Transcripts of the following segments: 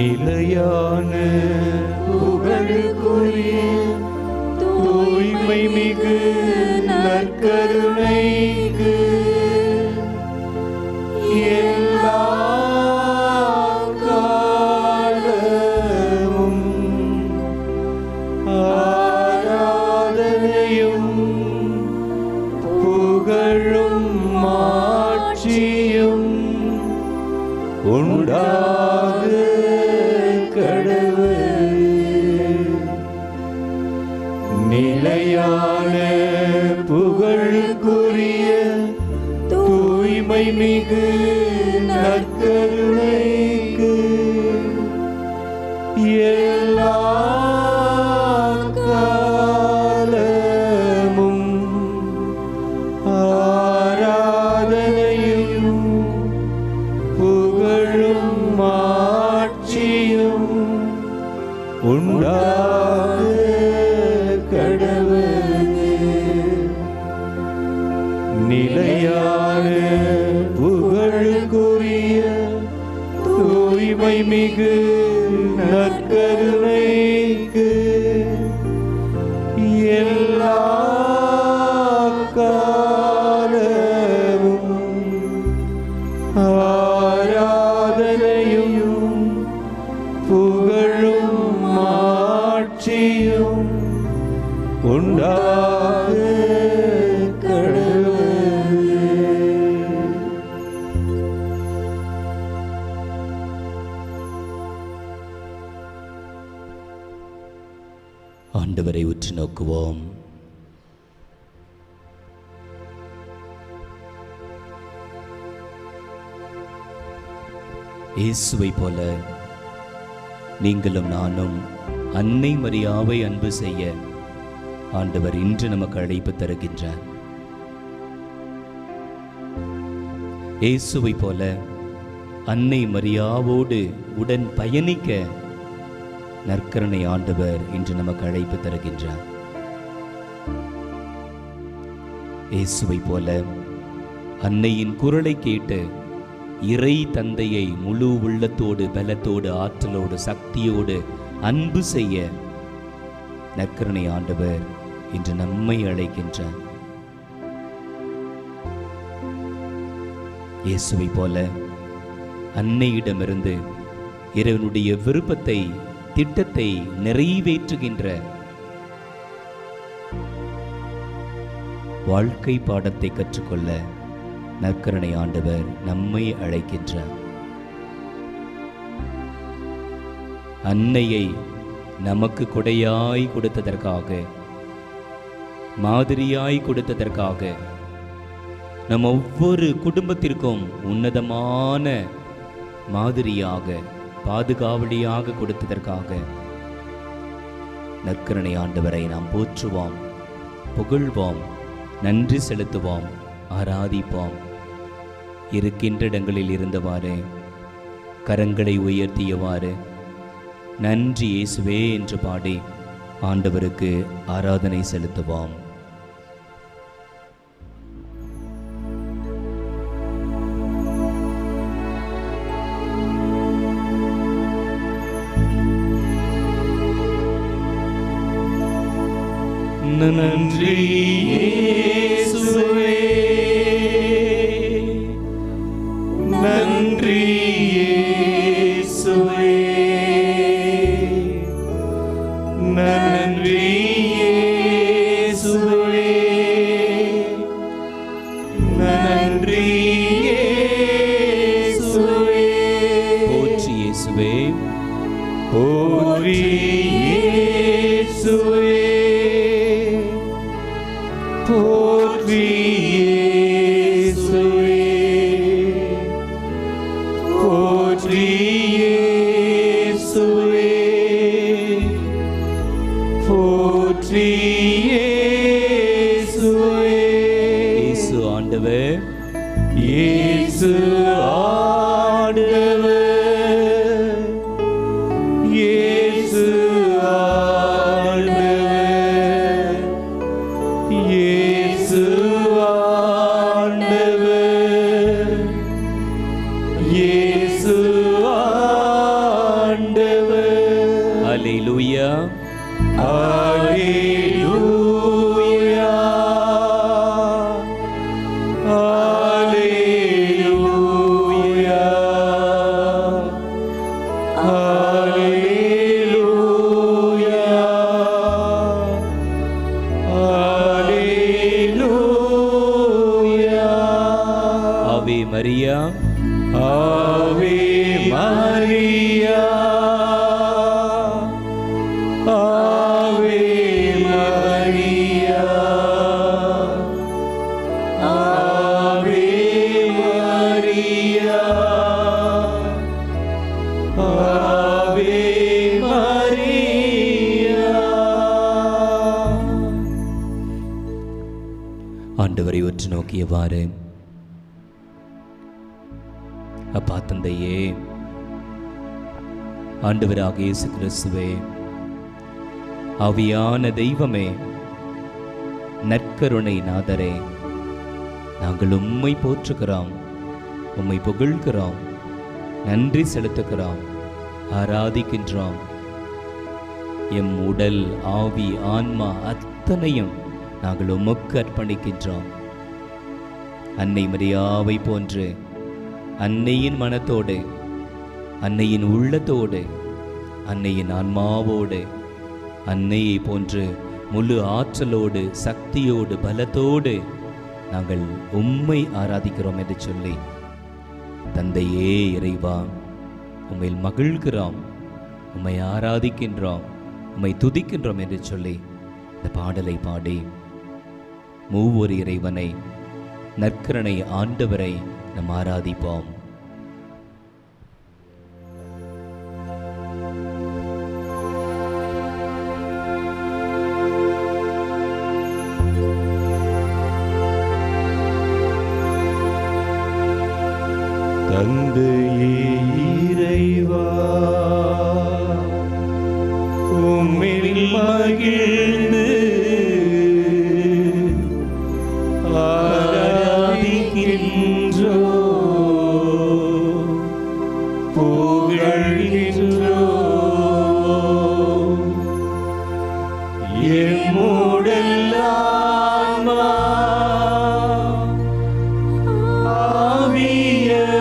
நிலையான புகழுக்குரிய தூய்மை மிகு நற்கருணைக்கு எல்லா காலமும் ஆராதனையும் புகழும் மாட்சியும் உண்டாக கடவுள். நிலையான புகழுக்குரிய தூய்மை மிகு நற்கருணைக்கு எல்லா காலமும் ஆராதனையும் புகழும் மாட்சியும் உண்டாக கடவுள். நிலையான புகழுக்குரிய தூய்மை மிகு நற்கருணைக்கு எல்லா காலமும் ஆராதனையும் புகழும் மாட்சியும் உண்டாக கடவுள். ஆண்டவரை உற்று நோக்குவோம். இயேசுவை போல நீங்களும் நானும் அன்னை மரியாவை அன்பு செய்ய ஆண்டவர் இன்று நமக்கு அழைப்பு தருகின்றார். இயேசுவை போல அன்னை மரியாவோடு உடன் பயணிக்க நற்கருணை ஆண்டவர் இன்று நமக்கு அழைப்பு தருகின்றார். இயேசுவை போல அன்னையின் குரலை கேட்டு இறை தந்தையை முழு உள்ளத்தோடு பலத்தோடு ஆற்றலோடு சக்தியோடு அன்பு செய்ய நற்கருணை ஆண்டவர் இன்று நம்மை அழைக்கின்றார். இயேசுவை போல அன்னையிடமிருந்து இறைவனுடைய விருப்பத்தை திட்டத்தை நிறைவேற்றுகின்ற வாழ்க்கை பாடத்தை கற்றுக்கொள்ள நற்கருணை ஆண்டவர் நம்மை அழைக்கின்றார். அன்னையை நமக்கு கொடையாய் கொடுத்ததற்காக, மாதிரியாய் கொடுத்ததற்காக, நம் ஒவ்வொரு குடும்பத்திற்கும் உன்னதமான மாதிரியாக பாதுகாவலியாக கொடுத்ததற்காக நற்கருணை ஆண்டவரை நாம் போற்றுவோம், புகழ்வோம், நன்றி செலுத்துவோம், ஆராதிப்போம். இருக்கின்ற இடங்களில் இருந்தவாறு கரங்களை உயர்த்தியவாறு நன்றி இயேசுவே என்று பாடி ஆண்டவருக்கு ஆராதனை செலுத்துவோம். நன்றி இயேசுவே, நன்றி இயேசுவே, நன்றி இயேசுவே, நன்றி இயேசுவே. போற்றி இயேசுவே, போற்றி இயேசுவே, போற்றி இயேசுவே, போற்றி இயேசுவே, போற்றி இயேசுவே. இயேசு ஆண்டவர், இயேசு ஆண்டவர், இயேசு ஆண்டவர், இயேசு Alleluia, Alleluia, Alleluia, Alleluia. Ave Maria, Ave Maria, Ave Maria, Ave Maria, Ave Maria. ஆண்டவரை உற்று நோக்கியவாறு, அப்பா தந்தையே, ஆண்டவராக இயேசு கிறிஸ்துவே, ஆவியான தெய்வமே, நற்கருணை நாதரே, நாங்கள் உம்மை போற்றுகிறோம், உம்மை புகழ்கிறோம், நன்றி செலுத்துகிறோம், ஆராதிக்கின்றோம். எம் உடல், ஆவி, ஆன்மா அத்தனையும் நாங்கள் உமக்கு அர்ப்பணிக்கின்றோம். அன்னை மரியாவை போன்று அன்னையின் மனத்தோடு, அன்னையின் உள்ளத்தோடு, அன்னையின் ஆன்மாவோடு, அன்னையை போன்று முழு ஆற்றலோடு, சக்தியோடு, பலத்தோடு நாங்கள் உம்மை ஆராதிக்கிறோம் என்று சொல்லி, தந்தையே இறைவா, உம்மை மகிழ்கிறோம், உம்மை ஆராதிக்கின்றோம், உம்மை துதிக்கின்றோம் என்று சொல்லி இந்த பாடலை பாடி மூவொரு இறைவனை, நற்கருணை ஆண்டவரை நாம் ஆராதிப்போம். தந்தையே இறைவா, உம்மில் மகிழ்ந்து ஆராதிக்கின்றோம், புகழ்கின்றோம். எம்முடல் ஆன்மா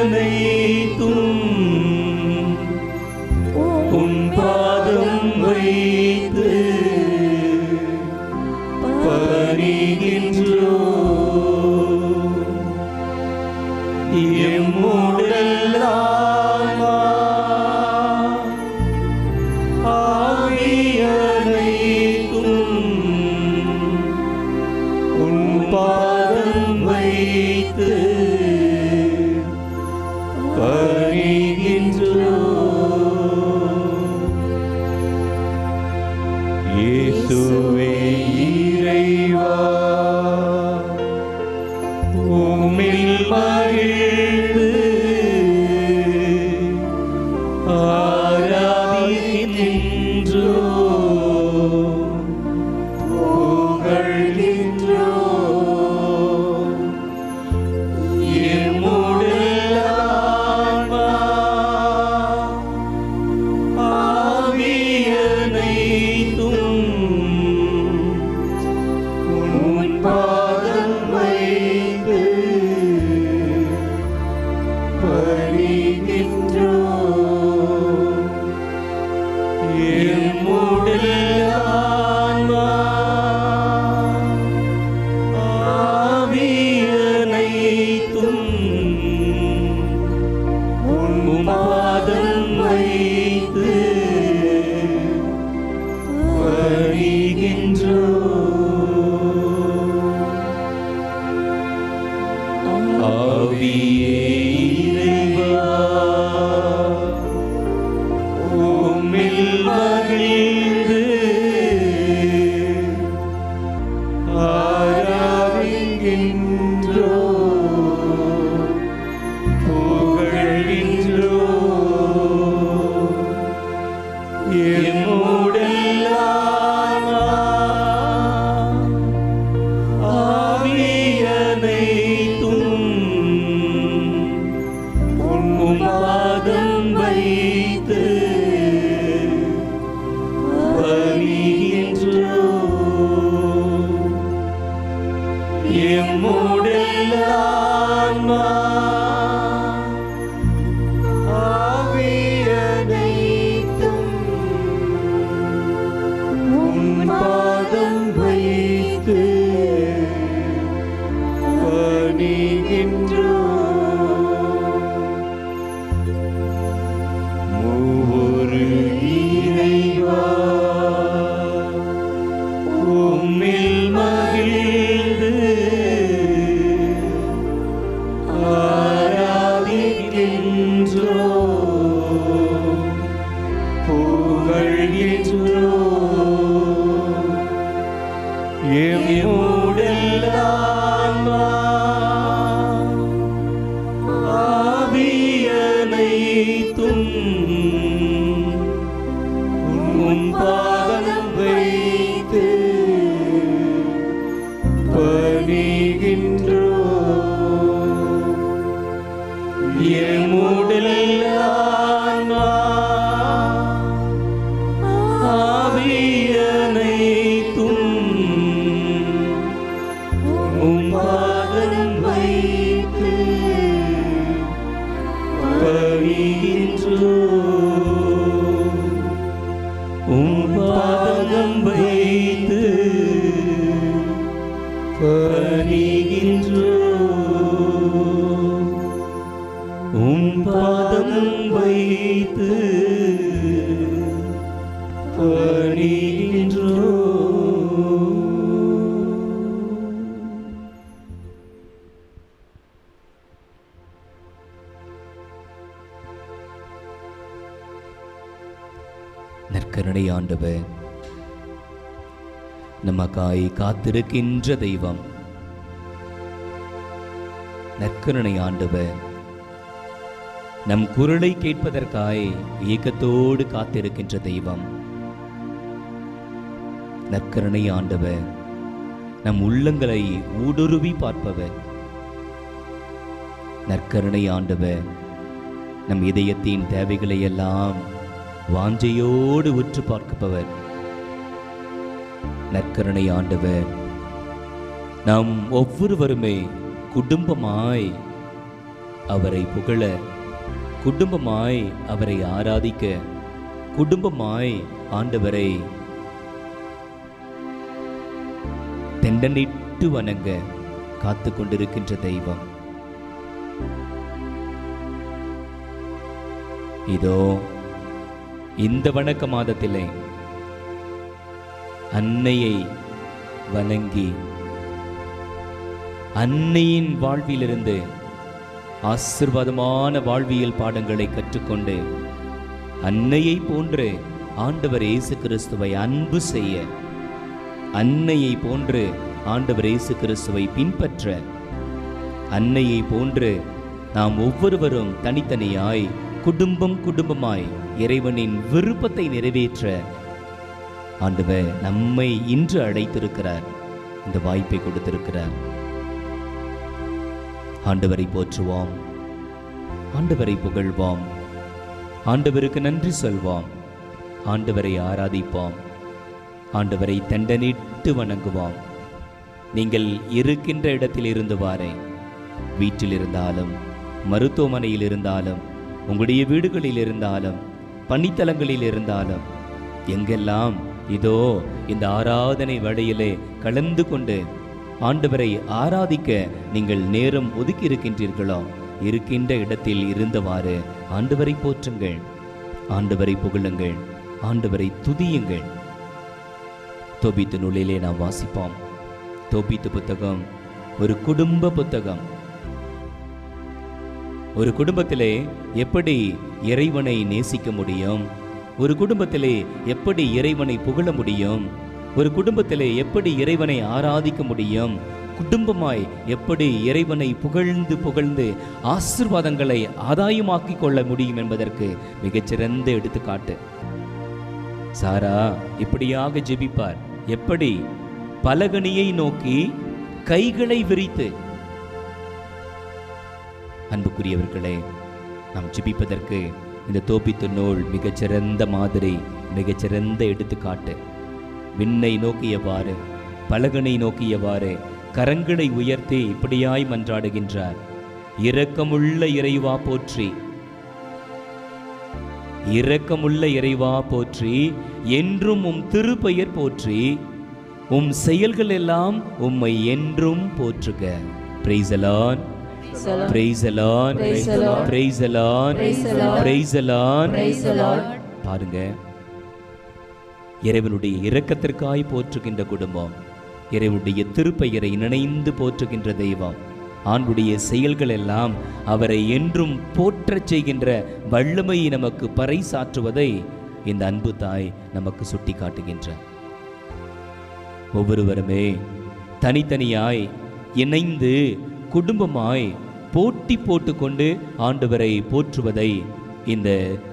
ஆவியனைத்தும் உன் பாதம் வைத்து பணிகின்றோம். எம்முடல் ஆன்மா ஆவியனைத்தும் உன் பாதம் வைத்து பணிகின்றோம். இயேசுவே இறைவா, உம்மில் மகிழ்ந்து ஆராதிக்கின்றோம், புகழ்கின்றோம். எம்முடல் ஆன்மா ஆவியனைத்தும் உன் பாதம் வைத்து பணிகின்றோம். பாதம் வைத்து பணிகின்றோ, பாதம் வைத்து பணிகின்றோ. நற்கருணை ஆண்டவர், நமக்காய் காத்திருக்கின்ற தெய்வம். நற்கருணை ஆண்டவர், நம் குரலை கேட்பதற்காய் ஏக்கத்தோடு காத்திருக்கின்ற தெய்வம். நற்கருணை ஆண்டவர், நம் உள்ளங்களை ஊடுருவி பார்ப்பவர். நற்கருணை ஆண்டவர், நம் இதயத்தின் தேவைகளை எல்லாம் வாஞ்சையோடு உற்று பார்ப்பவர். நற்கருணை ஆண்டவர், நாம் ஒவ்வொருவருமே குடும்பமாய் அவரை புகழ, குடும்பமாய் அவரை ஆராதிக்க, குடும்பமாய் ஆண்டவரை தெண்டனிட்டு வணங்க காத்து கொண்டிருக்கின்ற தெய்வம். இதோ இந்த வணக்க மாதத்திலே அன்னையை வணங்கி அன்னையின் வாழ்விலிருந்து ஆசீர்வாதமான வாழ்வியல் பாடங்களை கற்றுக்கொண்டு அன்னையை போன்று ஆண்டவர் இயேசு கிறிஸ்துவை அன்பு செய்ய, அன்னையை போன்று ஆண்டவர் இயேசு கிறிஸ்துவை பின்பற்ற, அன்னையை போன்று நாம் ஒவ்வொருவரும் தனித்தனியாய் குடும்பமாய் இறைவனின் விருப்பத்தை நிறைவேற்ற ஆண்டவர் நம்மை இன்று அழைத்திருக்கிறார், இந்த வாய்ப்பை கொடுத்திருக்கிறார். ஆண்டவரை போற்றுவோம், ஆண்டவரை புகழ்வோம், ஆண்டவருக்கு நன்றி சொல்வோம், ஆண்டவரை ஆராதிப்போம், ஆண்டவரை தண்டனிட்டு வணங்குவோம். நீங்கள் இருக்கின்ற இடத்தில் இருந்து வாரே, வீட்டில் இருந்தாலும், மருத்துவமனையில் இருந்தாலும், உங்களுடைய வீடுகளில் இருந்தாலும், பணித்தலங்களில் இருந்தாலும், எங்கெல்லாம் இதோ இந்த ஆராதனை வேளையிலே கலந்து கொண்டு ஆண்டவரை ஆராதிக்க நீங்கள் நேரம் ஒதுக்கி இருக்கின்றீர்களோ, இருக்கின்ற இடத்தில் இருந்தவாறு ஆண்டவரை போற்றுங்கள், ஆண்டவரை புகழுங்கள், ஆண்டவரை துதியுங்கள். தோபித்து நூலிலே நாம் வாசிப்போம். தோபித்து புத்தகம் ஒரு குடும்ப புத்தகம். ஒரு குடும்பத்திலே எப்படி இறைவனை நேசிக்க முடியும், ஒரு குடும்பத்திலே எப்படி இறைவனை புகழ முடியும், ஒரு குடும்பத்திலே எப்படி இறைவனை ஆராதிக்க முடியும், குடும்பமாய் எப்படி இறைவனை புகழ்ந்து ஆசீர்வாதங்களை ஆதாயமாக்கி கொள்ள முடியும் என்பதற்கு மிகச்சிறந்த எடுத்துக்காட்டு. சாரா இப்படியாக ஜெபிப்பார். எப்படி? பலகணியை நோக்கி கைகளை விரித்து. அன்புக்குரியவர்களே, நாம் ஜெபிப்பதற்கு இந்த தோபித்து நூல் மிகச்சிறந்த மாதிரி, மிகச்சிறந்த எடுத்துக்காட்டு. விண்ணை நோக்கியவாறு, பலகனை நோக்கியவாறு கரங்களை உயர்த்தி இப்படியாய் மன்றாடுகின்றார். இரக்கமுள்ள இறைவா போற்றி, இரக்கமுள்ள இறைவா போற்றி, என்றும் உம் திருப்பெயர் போற்றி, உம் செயல்கள் எல்லாம் உம்மை என்றும் போற்றுக. Praise the Lord, praise the Lord, praise the Lord, praise the Lord. பாருங்க, இறைவனுடைய இரக்கத்திற்காய் போற்றுகின்ற குடும்பம், இறைவனுடைய திருப்பெயரை நினைந்து போற்றுகின்ற தெய்வம், ஆண்டுடைய செயல்கள் எல்லாம் அவரை என்றும் போற்றச் செய்கின்ற வல்லமையை நமக்கு பறைசாற்றுவதை இந்த அன்பு தாய் நமக்கு சுட்டி காட்டுகின்றார். ஒவ்வொருவருமே தனித்தனியாய் இணைந்து குடும்பமாய் போட்டி போட்டுக்கொண்டு ஆண்டவரை போற்றுவதை இந்த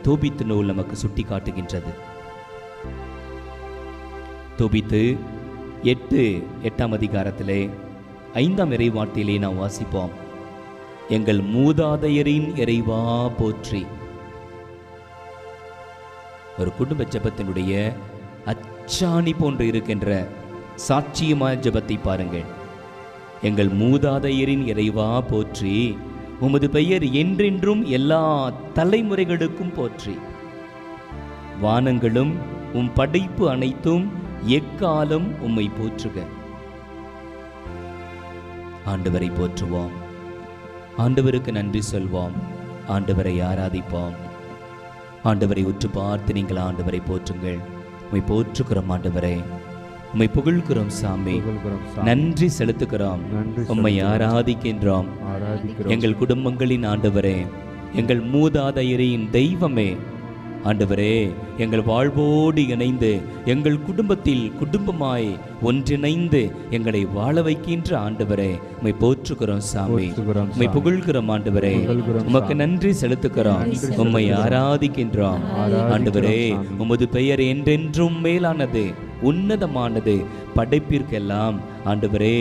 தோபித்து நூல் நமக்கு சுட்டி காட்டுகின்றது. தோபித்து 8ஆம் அதிகாரத்திலே 5ஆம் இறைவார்த்தையிலே நாம் வாசிப்போம். எங்கள் மூதாதையரின் இறைவா போற்றி. ஒரு குடும்ப ஜெபத்தினுடைய அச்சாணி போன்று இருக்கின்ற சாட்சியமான ஜெபத்தை பாருங்கள். எங்கள் மூதாதையரின் இறைவா போற்றி, உமது பெயர் என்றென்றும் எல்லா தலைமுறைகளுக்கும் போற்றி. வானங்களும் உம் படைப்பு அனைத்தும் எக்காலம் உம்மை போற்றுக. ஆண்டவரை போற்றுவோம், ஆண்டவருக்கு நன்றி சொல்வோம், ஆண்டவரை ஆராதிப்போம். ஆண்டவரை உற்று பார்த்து நீங்கள் ஆண்டவரை போற்றுங்கள். உம்மை போற்றுகிறோம் ஆண்டவரே, உம்மை புகழ்கிறோம் சாமி, நன்றி செலுத்துகிறோம், உம்மை ஆராதிக்கின்றோம். எங்கள் குடும்பங்களின் ஆண்டவரே, எங்கள் மூதாதையரின் தெய்வமே ஆண்டவரே, எங்கள் வாழ்வோடு இணைந்து எங்கள் குடும்பத்தில் குடும்பமாய் ஒன்றிணைந்து எங்களை வாழ வைக்கின்ற ஆண்டவரே, உம்மை போற்றுகிறோம் சாமி, உம்மை புகழ்கிறோம் ஆண்டவரே, உமக்கு நன்றி செலுத்துகிறோம், உம்மை ஆராதிக்கின்றோம். ஆண்டவரே, உமது பெயர் என்றென்றும் மேலானது, உன்னதமானது, படைப்பிற்கெல்லாம் ஆண்டவரே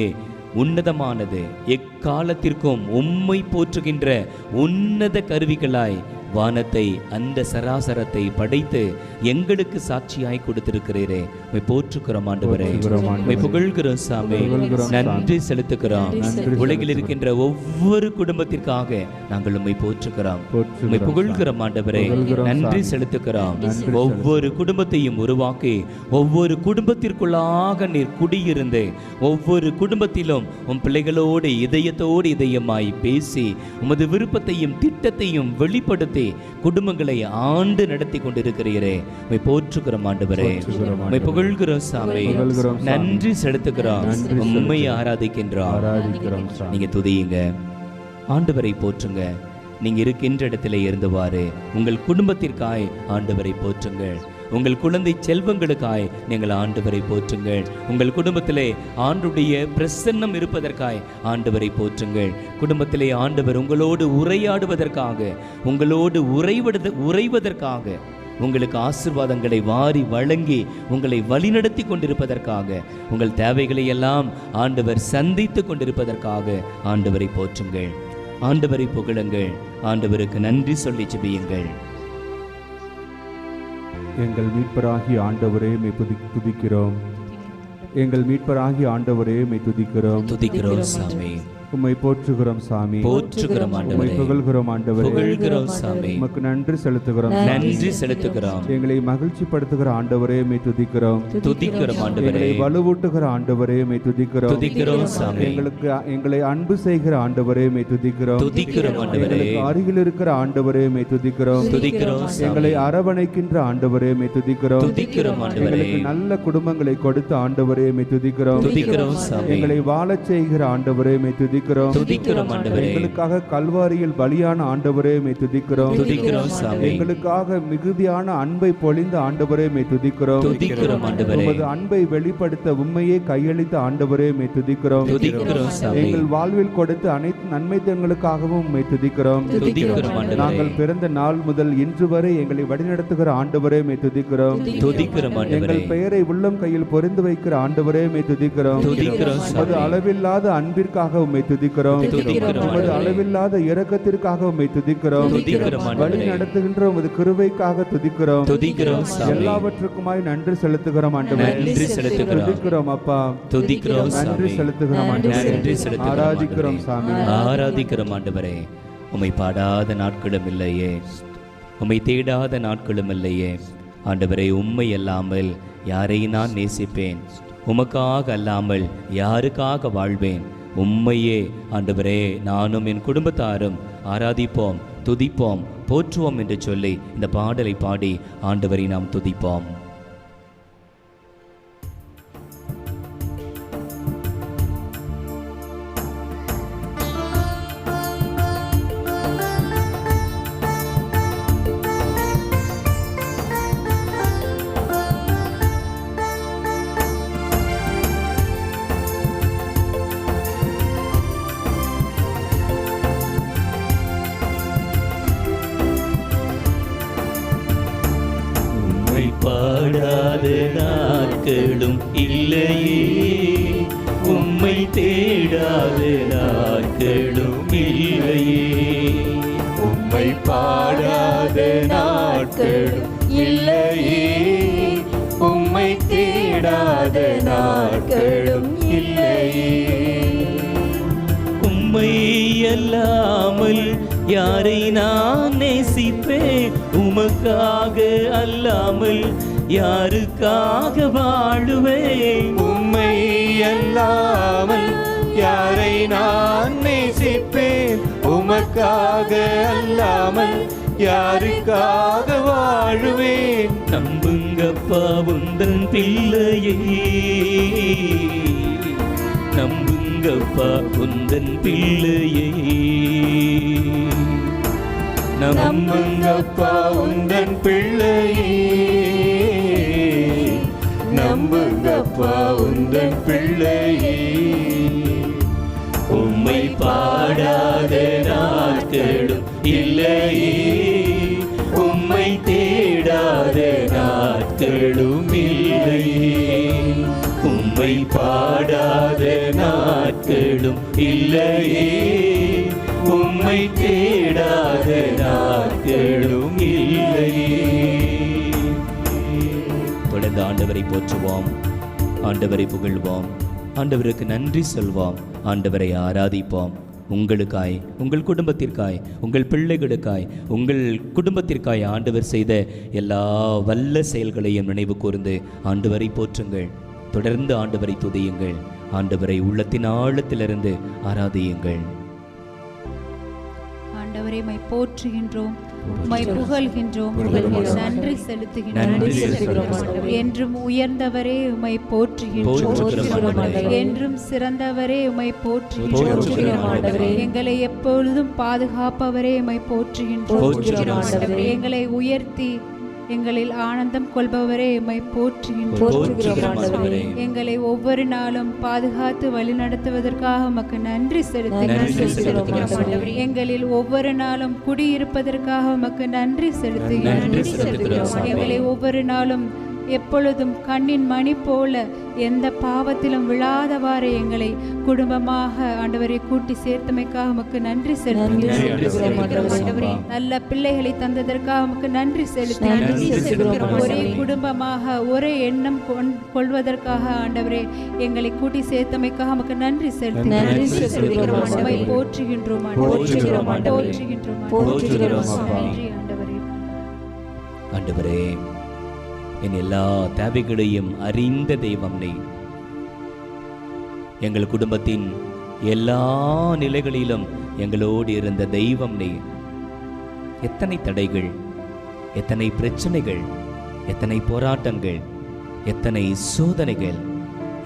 உன்னதமானது. எக்காலத்திற்கும் உம்மை போற்றுகின்ற உன்னத கருவிகளாய் வானத்தை அந்த சராசரத்தை படைத்து எங்களுக்கு சாட்சியாய் கொடுத்திருக்கிறீரே, உம்மை போற்றுகிறோம் ஆண்டவரே, உம்மை புகழ்கிறோம் சாமி, நன்றி செலுத்துகிறோம். உலகில் இருக்கின்ற ஒவ்வொரு குடும்பத்திற்காக நாங்கள் உம்மை போற்றுகிறோம், உம்மை புகழ்கிறோம் ஆண்டவரே, நன்றி செலுத்துகிறோம். ஒவ்வொரு குடும்பத்தையும் உருவாக்கி ஒவ்வொரு குடும்பத்திற்குள்ளாக நீர் குடியிருந்து ஒவ்வொரு குடும்பத்திலும் உம் பிள்ளைகளோடு இதயத்தோடு இதயமாய் பேசி உமது விருப்பத்தையும் திட்டத்தையும் வெளிப்படுத்தி குடும்பங்களை ஆண்டு நடத்தி கொண்டிருக்கிறீரே, உம்மை போற்றுகிறோம் ஆண்டவரே, உம்மை புகழ்கிறோம் சாமி, நன்றி செலுத்துகிறோம், உம்மை ஆராதிக்கின்றோம். நீங்க துதியுங்க, ஆண்டவரை போற்றுங்க. நீங்க இருக்கின்ற இடத்திலே இருந்தவாறு உங்கள் குடும்பத்திற்காய் ஆண்டவரை போற்றுங்கள். உங்கள் குழந்தை செல்வங்களுக்காய் நீங்கள் ஆண்டவரை போற்றுங்கள். உங்கள் குடும்பத்திலே ஆண்டுடைய பிரசன்னம் இருப்பதற்காய் ஆண்டவரை போற்றுங்கள். குடும்பத்திலே ஆண்டவர் உங்களோடு உரையாடுவதற்காக, உங்களோடு உறைவதற்காக, உங்களுக்கு ஆசீர்வாதங்களை வாரி வழங்கி உங்களை வழிநடத்தி கொண்டிருப்பதற்காக, உங்கள் தேவைகளை எல்லாம் ஆண்டவர் சந்தித்து கொண்டிருப்பதற்காக ஆண்டவரை போற்றுங்கள். ஆண்டவரை புகழுங்கள், ஆண்டவருக்கு நன்றி சொல்லி ஜெபியுங்கள். எங்கள் மீட்பராகிய ஆண்டவரே மை துதிக்கிறோம். எங்கள் மீட்பராகிய ஆண்டவரே மை துதிக்கிறோம். துதிக்கிறோம் சாமி, உம்மை போற்றுகிறோம் சாமி, போற்றுகிறோம் ஆண்டவரே, உம்மை புகழ்கிறோம் ஆண்டவரே, புகழ்கிறோம் சாமி, உமக்கு நன்றி செலுத்துகிறோம், நன்றி செலுத்துகிறோம். எங்களை மகிழ்ச்சிப்படுத்துகிற ஆண்டவரே மை துதிக்கிறோம், துதிக்கிறோம் ஆண்டவரே, எங்களை வலுவூட்டுகிற ஆண்டவரே மை துதிக்கிறோம், துதிக்கிறோம் சாமி, எங்களை அன்பு செய்கிற ஆண்டவரே மை துதிக்கிறோம், துதிக்கிறோம் ஆண்டவரே, எங்களுக்கு அருகில் இருக்கிற ஆண்டவரே மை துதிக்கிறோம், துதிக்கிறோம் சாமி, எங்களை அரவணைக்கின்ற ஆண்டவரே மை துதிக்கிறோம், துதிக்கிறோம் ஆண்டவரே, எங்களுக்கு நல்ல குடும்பங்களை கொடுத்த ஆண்டவரே மை துதிக்கிறோம், துதிக்கிறோம் சாமி, எங்களை வாழச் செய்கிற ஆண்டவரே மை துதிக்கிறோம், துதிக்கிறோம் ஆண்டவரே, எங்களுக்காக கல்வாரியில் பலியான ஆண்டவரே மை துதிக்கிறோம், துதிக்கிறோம் சாமி, எங்களுக்காக மிகுதியான அன்பை பொழிந்த ஆண்டவரே மை துதிக்கிறோம், துதிக்கிறோம் ஆண்டவரே, உமது அன்பை வெளிப்படுத்த உம்மையே கையளித்த ஆண்டவரே மை துதிக்கிறோம், துதிக்கிறோம் சாமி, எங்கள் வாழ்வில் கொடுத்த அனைத்து நன்மைத்தங்களுக்காகவும் உம்மை துதிக்கிறோம், துதிக்கிறோம் ஆண்டவரே, நாங்கள் பிறந்த நாள் முதல் இன்று வரை எங்களை வழிநடத்துகிற ஆண்டவரே மை துதிக்கிறோம், துதிக்கிறோம் ஆண்டவரே, எங்கள் பெயரை உள்ளம் கையில் பொறிந்து வைக்கிற ஆண்டவரே மை துதிக்கிறோம், துதிக்கிறோம் உமது சாமி, அளவில்லாத அன்பிற்காக உம்மை துதிக்கிறோம், துதிக்கிறோம் உமது ஆண்டவரே, அளவில்லாத இரக்கத்திற்காக உம்மை துதிக்கிறோம், துதிக்கிறோம் வழி ஆண்டவரே, நடத்துகின்ற உமது கிருபைக்காக துதிக்கிறோம், துதிக்கிறோம் சாமி, எல்லாவற்றுக்குமாய் நன்றி செலுத்துகிறோம் ஆண்டவரே, நன்றி செலுத்துகிறோம், துதிக்கிறோம் அப்பா, துதிக்கிறோம் நன்றி சாமி, செலுத்துகிறோம் ஆண்டவரே, நன்றி செலுத்துகிறோம் ஆராதிக்கிறோம் ஆண்டவரே, சாமி, ஆராதிக்கிறோம் ஆண்டவரே. உம்மை பாடாத நாட்களும் இல்லையே, உம்மை தேடாத நாட்களும் இல்லையே ஆண்டவரே. உம்மை அல்லாமல் யாரை நான் நேசிப்பேன்? உமக்காக அல்லாமல் யாருக்காக வாழ்வேன்? உம்மையே ஆண்டவரே நானும் என் குடும்பத்தாரும் ஆராதிப்போம், துதிப்போம், போற்றுவோம் என்று சொல்லி இந்த பாடலை பாடி ஆண்டவரை நாம் துதிப்போம். பாடாத நாட்களும் இல்லையே, உம்மை தேடாத நாட்களும் இல்லையே, உம்மை பாடாத நாட்களும் இல்லையே, உம்மை தேடாத நாட்களும் இல்லையே, உம்மை அல்லாமல் யாரை நான் நேசிப்பேன்? உமக்காக அல்லாமல் யாருக்காக வாழுவேன்? உம்மை அல்லாமல் யாரை நான் நேசிப்பேன்? உமக்காக அல்லாமல் யாருக்காக வாழுவேன்? நம்புங்கப்பா உந்தன் பிள்ளையே, நம்புங்கப்பா உந்தன் பிள்ளையே, நம்புங்கப்பா உந்தன் பிள்ளையே, நம்புங்கப்பா உந்தன் பிள்ளையே. உம்மை பாடாத நாட்களும் இல்லையே, உம்மை தேடாத நாட்களும் இல்லையே, உம்மை பாடாத நாட்களும் இல்லையே, உம்மை தேடாத நாட்களும் இல்லையே. தொடர்ந்து ஆண்டவரை போற்றுவோம், ஆண்டவரை புகழ்வோம், ஆண்டவருக்கு நன்றி சொல்வோம், ஆண்டவரை ஆராதிப்போம். உங்களுக்காய், உங்கள் குடும்பத்திற்காய், உங்கள் பிள்ளைகளுக்காய், உங்கள் குடும்பத்திற்காய் ஆண்டவர் செய்த எல்லா வல்ல செயல்களையும் நினைவு கூர்ந்து ஆண்டவரை போற்றுங்கள். தொடர்ந்து ஆண்டவரை துதியுங்கள், ஆண்டவரை உள்ளத்தின் ஆழத்திலிருந்து ஆராதியுங்கள். ஆண்டவரை மை போற்றுகின்றோம், மை புகழ்கின்றோம், நன்றி செலுத்துகின்றோம். என்றும் உயர்ந்தவரே உமை போற்றுகின்றோம், என்றும் சிறந்தவரே உமை போற்றுகின்றோம். எங்களை எப்பொழுதும் பாதுகாப்பவரே உமை போற்றுகின்றோம். எங்களை உயர்த்தி எங்களில் ஆனந்தம் கொள்பவரே உம்மை போற்றுகின்றோம். எங்களை ஒவ்வொரு நாளும் பாதுகாத்து வழிநடத்துவதற்காக உமக்கு நன்றி செலுத்துகிறோம். எங்களில் ஒவ்வொரு நாளும் குடியிருப்பதற்காக உமக்கு நன்றி செலுத்துகிறோம். எங்களை ஒவ்வொரு நாளும் எப்பொழுதும் கண்ணின் மணி போல எந்த பாவத்திலும் விழாதவாறு எங்களை குடும்பமாக ஆண்டவரை கூட்டி சேர்த்தமைக்காக உமக்கு நன்றி செலுத்துகிறோம். நல்ல பிள்ளைகளை தந்ததற்காக உமக்கு நன்றி செலுத்துகிறோம். ஒரே குடும்பமாக ஒரே எண்ணம் கொள்வதற்காக ஆண்டவரே எங்களை கூட்டி சேர்த்தமைக்காக உமக்கு நன்றி செலுத்துகிறோம். போற்றுகின்றோம், ஆண்டவரே என் எல்லா தேவைகளையும் அறிந்த தெய்வம் நீ. எங்கள் குடும்பத்தின் எல்லா நிலைகளிலும் எங்களோடு இருந்த தெய்வம் நீ. எத்தனை தடைகள், எத்தனை பிரச்சனைகள், எத்தனை போராட்டங்கள், எத்தனை சோதனைகள்,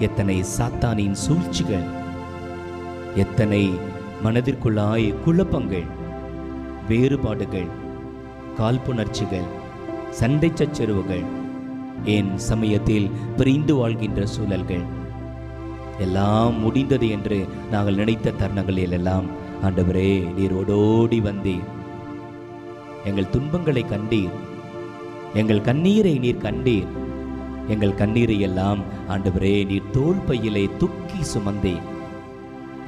எத்தனை சாத்தானின் சூழ்ச்சிகள், எத்தனை மனதிற்குள்ளாய் குழப்பங்கள், வேறுபாடுகள், காழ்ப்புணர்ச்சிகள், சண்டை சச்சரவுகள், என் சமயத்தில் பிரிந்து வாழ்கின்ற சூழல்கள் எல்லாம் முடிந்தது என்று நாங்கள் நினைத்த தருணங்களில் எல்லாம் ஆண்டவரே நீர் ஓடோடி வந்தீர். எங்கள் துன்பங்களை கண்டீர், எங்கள் கண்ணீரை நீர் கண்டீர். எங்கள் கண்ணீரை எல்லாம் ஆண்டவரே நீர் தோள் பையிலே தூக்கி சுமந்தீர்.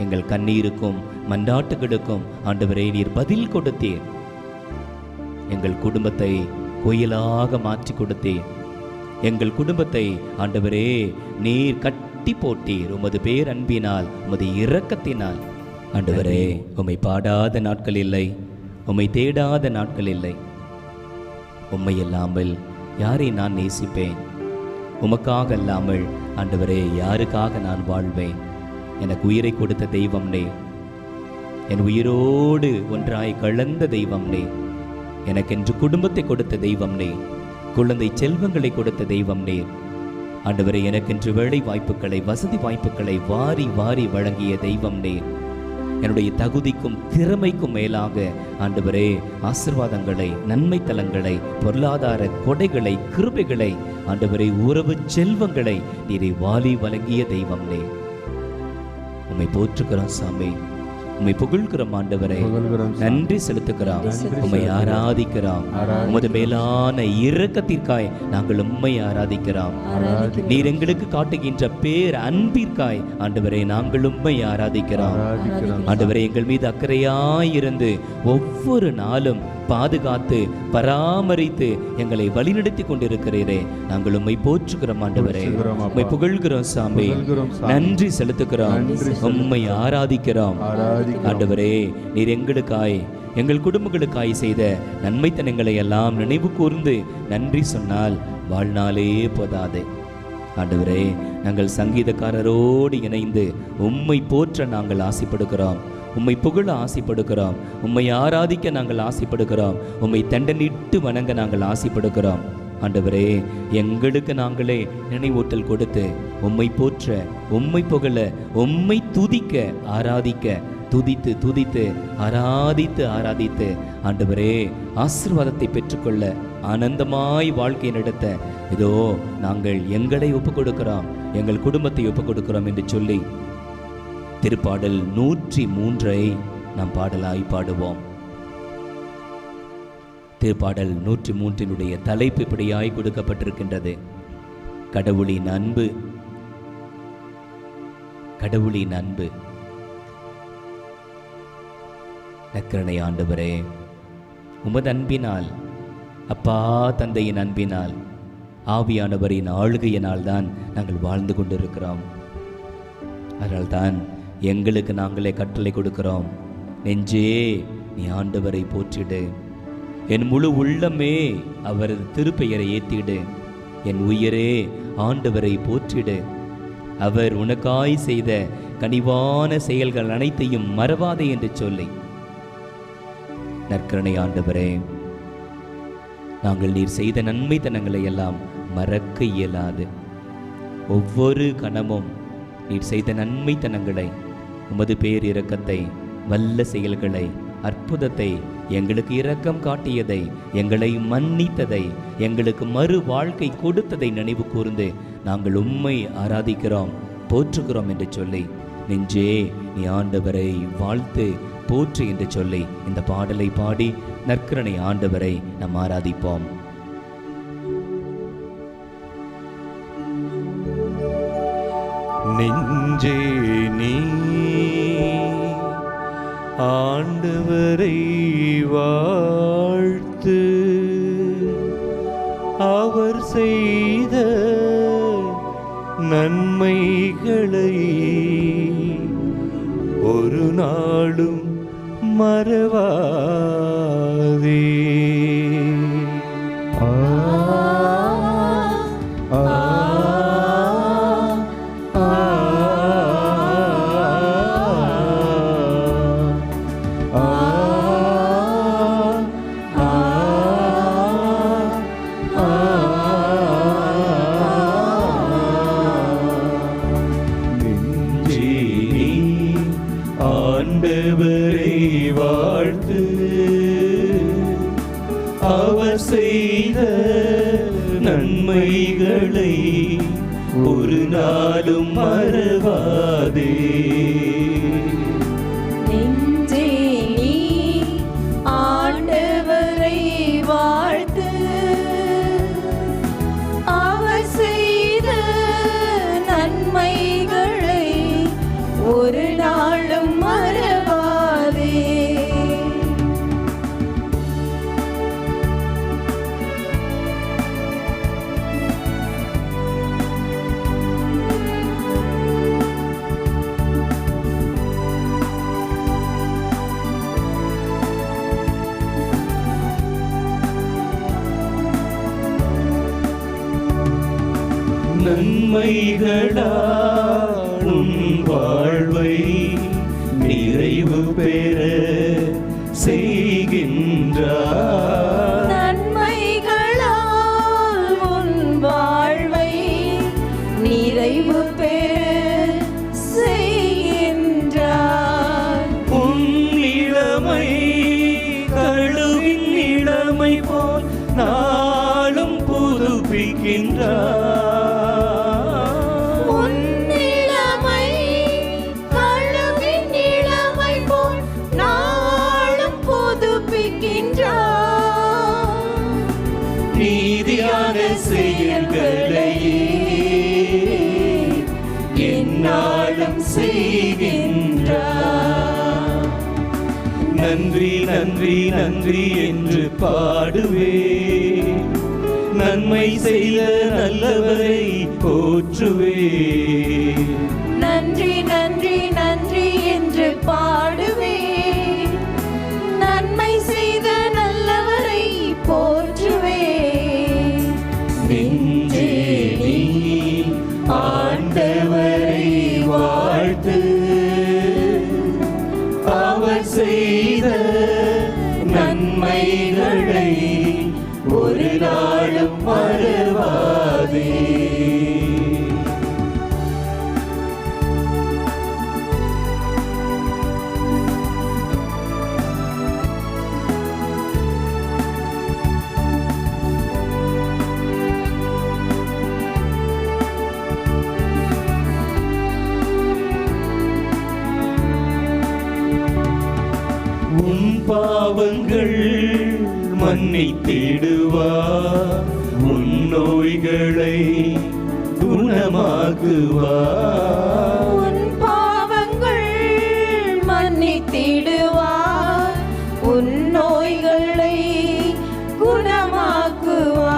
எங்கள் கண்ணீருக்கும் மன்றாட்டுகளுக்கும் ஆண்டவரே நீர் பதில் கொடுத்தீர். எங்கள் குடும்பத்தை கோயிலாக மாற்றி கொடுத்தீர். எங்கள் குடும்பத்தை ஆண்டவரே நீர் கட்டி போட்டீர். உமது பேர் அன்பினால், உமது இரக்கத்தினால். ஆண்டவரே உம்மை பாடாத நாட்கள் இல்லை, உம்மை தேடாத நாட்கள் இல்லை. உம்மை இல்லாமல் யாரை நான் நேசிப்பேன்? உமக்காக அல்லாமல் ஆண்டவரே யாருக்காக நான் வாழ்வேன்? எனக்கு உயிரை கொடுத்த தெய்வம் நீ. என் உயிரோடு ஒன்றாய் கலந்த தெய்வம் நீ. எனக்கென்று குடும்பத்தை கொடுத்த தெய்வம் நீ. குழந்தை செல்வங்களை கொடுத்த தெய்வம் நீர். ஆண்டவரே எனக்கென்று வேலை வாய்ப்புகளை, வசதி வாய்ப்புகளை வாரி வாரி வழங்கிய தெய்வம் நீர். என்னுடைய தகுதிக்கும் திறமைக்கும் மேலாக ஆண்டவரே ஆசீர்வாதங்களை, நன்மை தலங்களை, பொருளாதார கொடைகளை, கிருபைகளை, ஆண்டவரே உறவு செல்வங்களை நீரை வாரி வழங்கிய தெய்வம் நீர். உம்மை போற்றுகிறோம் சாமி, உம்மை புகழ்கிறோம் ஆண்டவரே, நன்றி செலுத்துகிறோம், உம்மை ஆராதிக்கிறோம். உமது மேலான இரக்கத்திற்காய் நாங்கள் உம்மை ஆராதிக்கிறோம். நீர் எங்களுக்கு காட்டுகின்ற பேர் அன்பிற்காய் ஆண்டவரே நாங்கள் உம்மை ஆராதிக்கிறோம். ஆண்டவரே எங்கள் மீது அக்கறையாயிருந்து ஒவ்வொரு நாளும் பாதுகாத்து பராமரித்து எங்களை வழிநடத்தி கொண்டிருக்கிறீரே. நாங்கள் உம்மை போற்றுகிறோம் ஆண்டவரே, போற்றுகிறோம் அப்பா. உம்மை புகழ்கிறோம் சாமி, புகழ்கிறோம் சாமி. நன்றி செலுத்துகிறோம், நன்றி உம்மை ஆராதிக்கிறோம். ஆண்டவரே, நீர் எங்களுக்காய் எங்கள் குடும்பங்களுக்காய் செய்த நன்மைத்தனங்களை எல்லாம் நினைவு கூர்ந்து நன்றி சொன்னால் வாழ்நாளே போதாது. ஆண்டவரே, நாங்கள் சங்கீதக்காரரோடு இணைந்து உம்மை போற்ற நாங்கள் ஆசைப்படுகிறோம், உம்மை புகழ ஆசைப்படுகிறோம், உம்மை ஆராதிக்க நாங்கள் ஆசைப்படுகிறோம், உம்மை தண்டனிட்டு வணங்க நாங்கள் ஆசைப்படுகிறோம். ஆண்டவரே, எங்களுக்கு நாங்களே நினைவூட்டல் கொடுத்து உம்மை போற்ற, உம்மை புகழ, உம்மை துதிக்க, ஆராதிக்க, துதித்து துதித்து ஆராதித்து ஆராதித்து ஆண்டவரே ஆசீர்வாதத்தை பெற்றுக்கொள்ள ஆனந்தமாய் வாழ்க்கை நடத்த இதோ நாங்கள் எங்களை ஒப்புக் கொடுக்கிறோம், எங்கள் குடும்பத்தை ஒப்புக் கொடுக்கிறோம் என்று சொல்லி திருப்பாடல் 103 நாம் பாடலாய் பாடுவோம். திருப்பாடல் 103 தலைப்பு இப்படியாய் கொடுக்கப்பட்டிருக்கின்றது: கடவுளின் அன்பு. கடவுளின் அன்பு. நற்கருணை ஆண்டவரே, உமது அன்பினால், அப்பா தந்தையின் அன்பினால், ஆவியானவரின் ஆளுகையினால் தான் நாங்கள் வாழ்ந்து கொண்டிருக்கிறோம். அதனால்தான் எங்களுக்கு நாங்களே கட்டளை கொடுக்கிறோம். நெஞ்சே, நீ ஆண்டவரை போற்றிடு, என் முழு உள்ளமே அவரது திருப்பெயரை ஏத்திடு, என் உயிரே ஆண்டவரை போற்றிடு, அவர் உனக்காய் செய்த கனிவான செயல்கள் அனைத்தையும் மறவாதே என்று சொல்லி. நற்கருணை ஆண்டவரே, நாங்கள் நீர் செய்த நன்மைத்தனங்களை எல்லாம் மறக்க இயலாது. ஒவ்வொரு கணமும் நீர் செய்த நன்மைத்தனங்களை, உமது பேர் இரக்கத்தை, வல்ல செயல்களை, அற்புதத்தை, எங்களுக்கு இரக்கம் காட்டியதை, எங்களை மன்னித்ததை, எங்களுக்கு மறு வாழ்க்கை கொடுத்ததை நினைவு கூர்ந்து நாங்கள் உம்மை ஆராதிக்கிறோம், போற்றுகிறோம் என்று சொல்லி, நெஞ்சே நீ ஆண்டவரை வாழ்த்து போற்று என்று சொல்லி இந்த பாடலை பாடி நற்கருணை ஆண்டவரை நாம் ஆராதிப்போம். நெஞ்சே நீ ஆண்டவரை வாழ்த்து, அவர் செய்த நன்மைகளை ஒரு நாளும் மறவாதே. ஆண்டவரை வாழ்த்து, அவர் செய்த நன்மைகளை ஒரு நாளும் மறவாதே. நெஞ்சே நீ ஆண்டவரை வாழ்த்து, அவர் செய்த நன்மைகளை ஒரு நாளும் மறவாதே. நன்மைகளாலும் வாழ்வை நிறைவு பெற செய்கின்றார். நன்மைகளால் உன் வாழ்வை நிறைவு பெற செய்கின்றார். உன் இளமை கழுவின் இளமை போல் நாளும் புதுப்பிக்கின்றார். நீதியான செயல்களையே என்னாலும் செய்கின்றார். நன்றி நன்றி நன்றி என்று பாடுவே. நன்மை செய்த நல்லவரை போற்றுவே. நன்றி நன்றி நன்றி என்று பாடுவே. நன்மை செய்த நல்லவரை போற்றுவே. நெஞ்சே நீ ஆண்டவரை வாழ்த்து. அவர் செய்த நன்மைகளை ஒரு நாளும் மறவாதே. உன் பாவங்கள் மன்னித்திடுவார். உன் நோய்களை குணமாக்குவார். உன் பாவங்கள் மன்னித்திடுவார். உன் நோய்களை குணமாக்குவார்.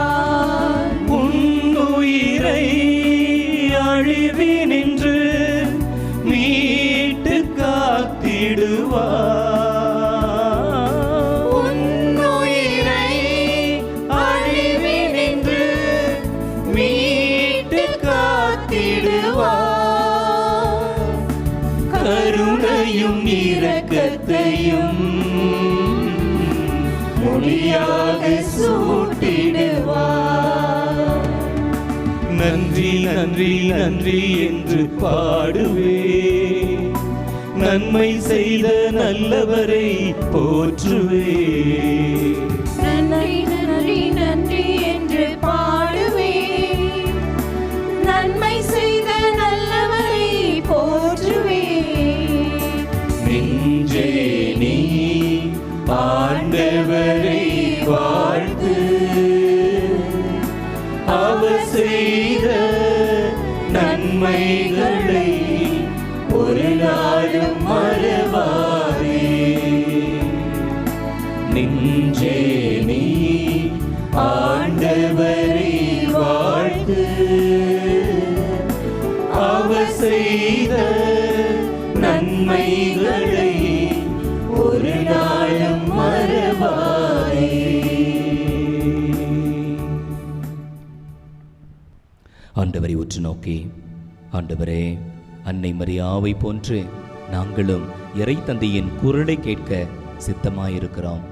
உன் உயிரை அழிவினின்று மீட்டு காத்திடுவார். கருணையும் இரக்கத்தையும் மொழியாக சூட்டிடுவார். நன்றி நன்றி நன்றி என்று பாடுவே. நன்மை செய்த நல்லவரை போற்றுவே. நன்றி நன்றி நன்றி என்று பாடுவே. நன்மை செய்த நல்லவரை போற்றுவே. நெஞ்சே நீ ஆண்டவரை வாழ்த்து. அவர் செய்த நன்மைகளை ஒரு நாளும் மறவாதே. நெஞ்சே நீ ஆண்டவரை வாழ்த்து. அவர் செய்த நன்மைகளை ஒரு நாளும் மறவாதே. ஆண்டவரை உற்று நோக்கி, ஆண்டவரே, அன்னை மரியாவை போன்று நாங்களும் இறை தந்தையின் குரலை கேட்க சித்தமாயிருக்கிறோம்.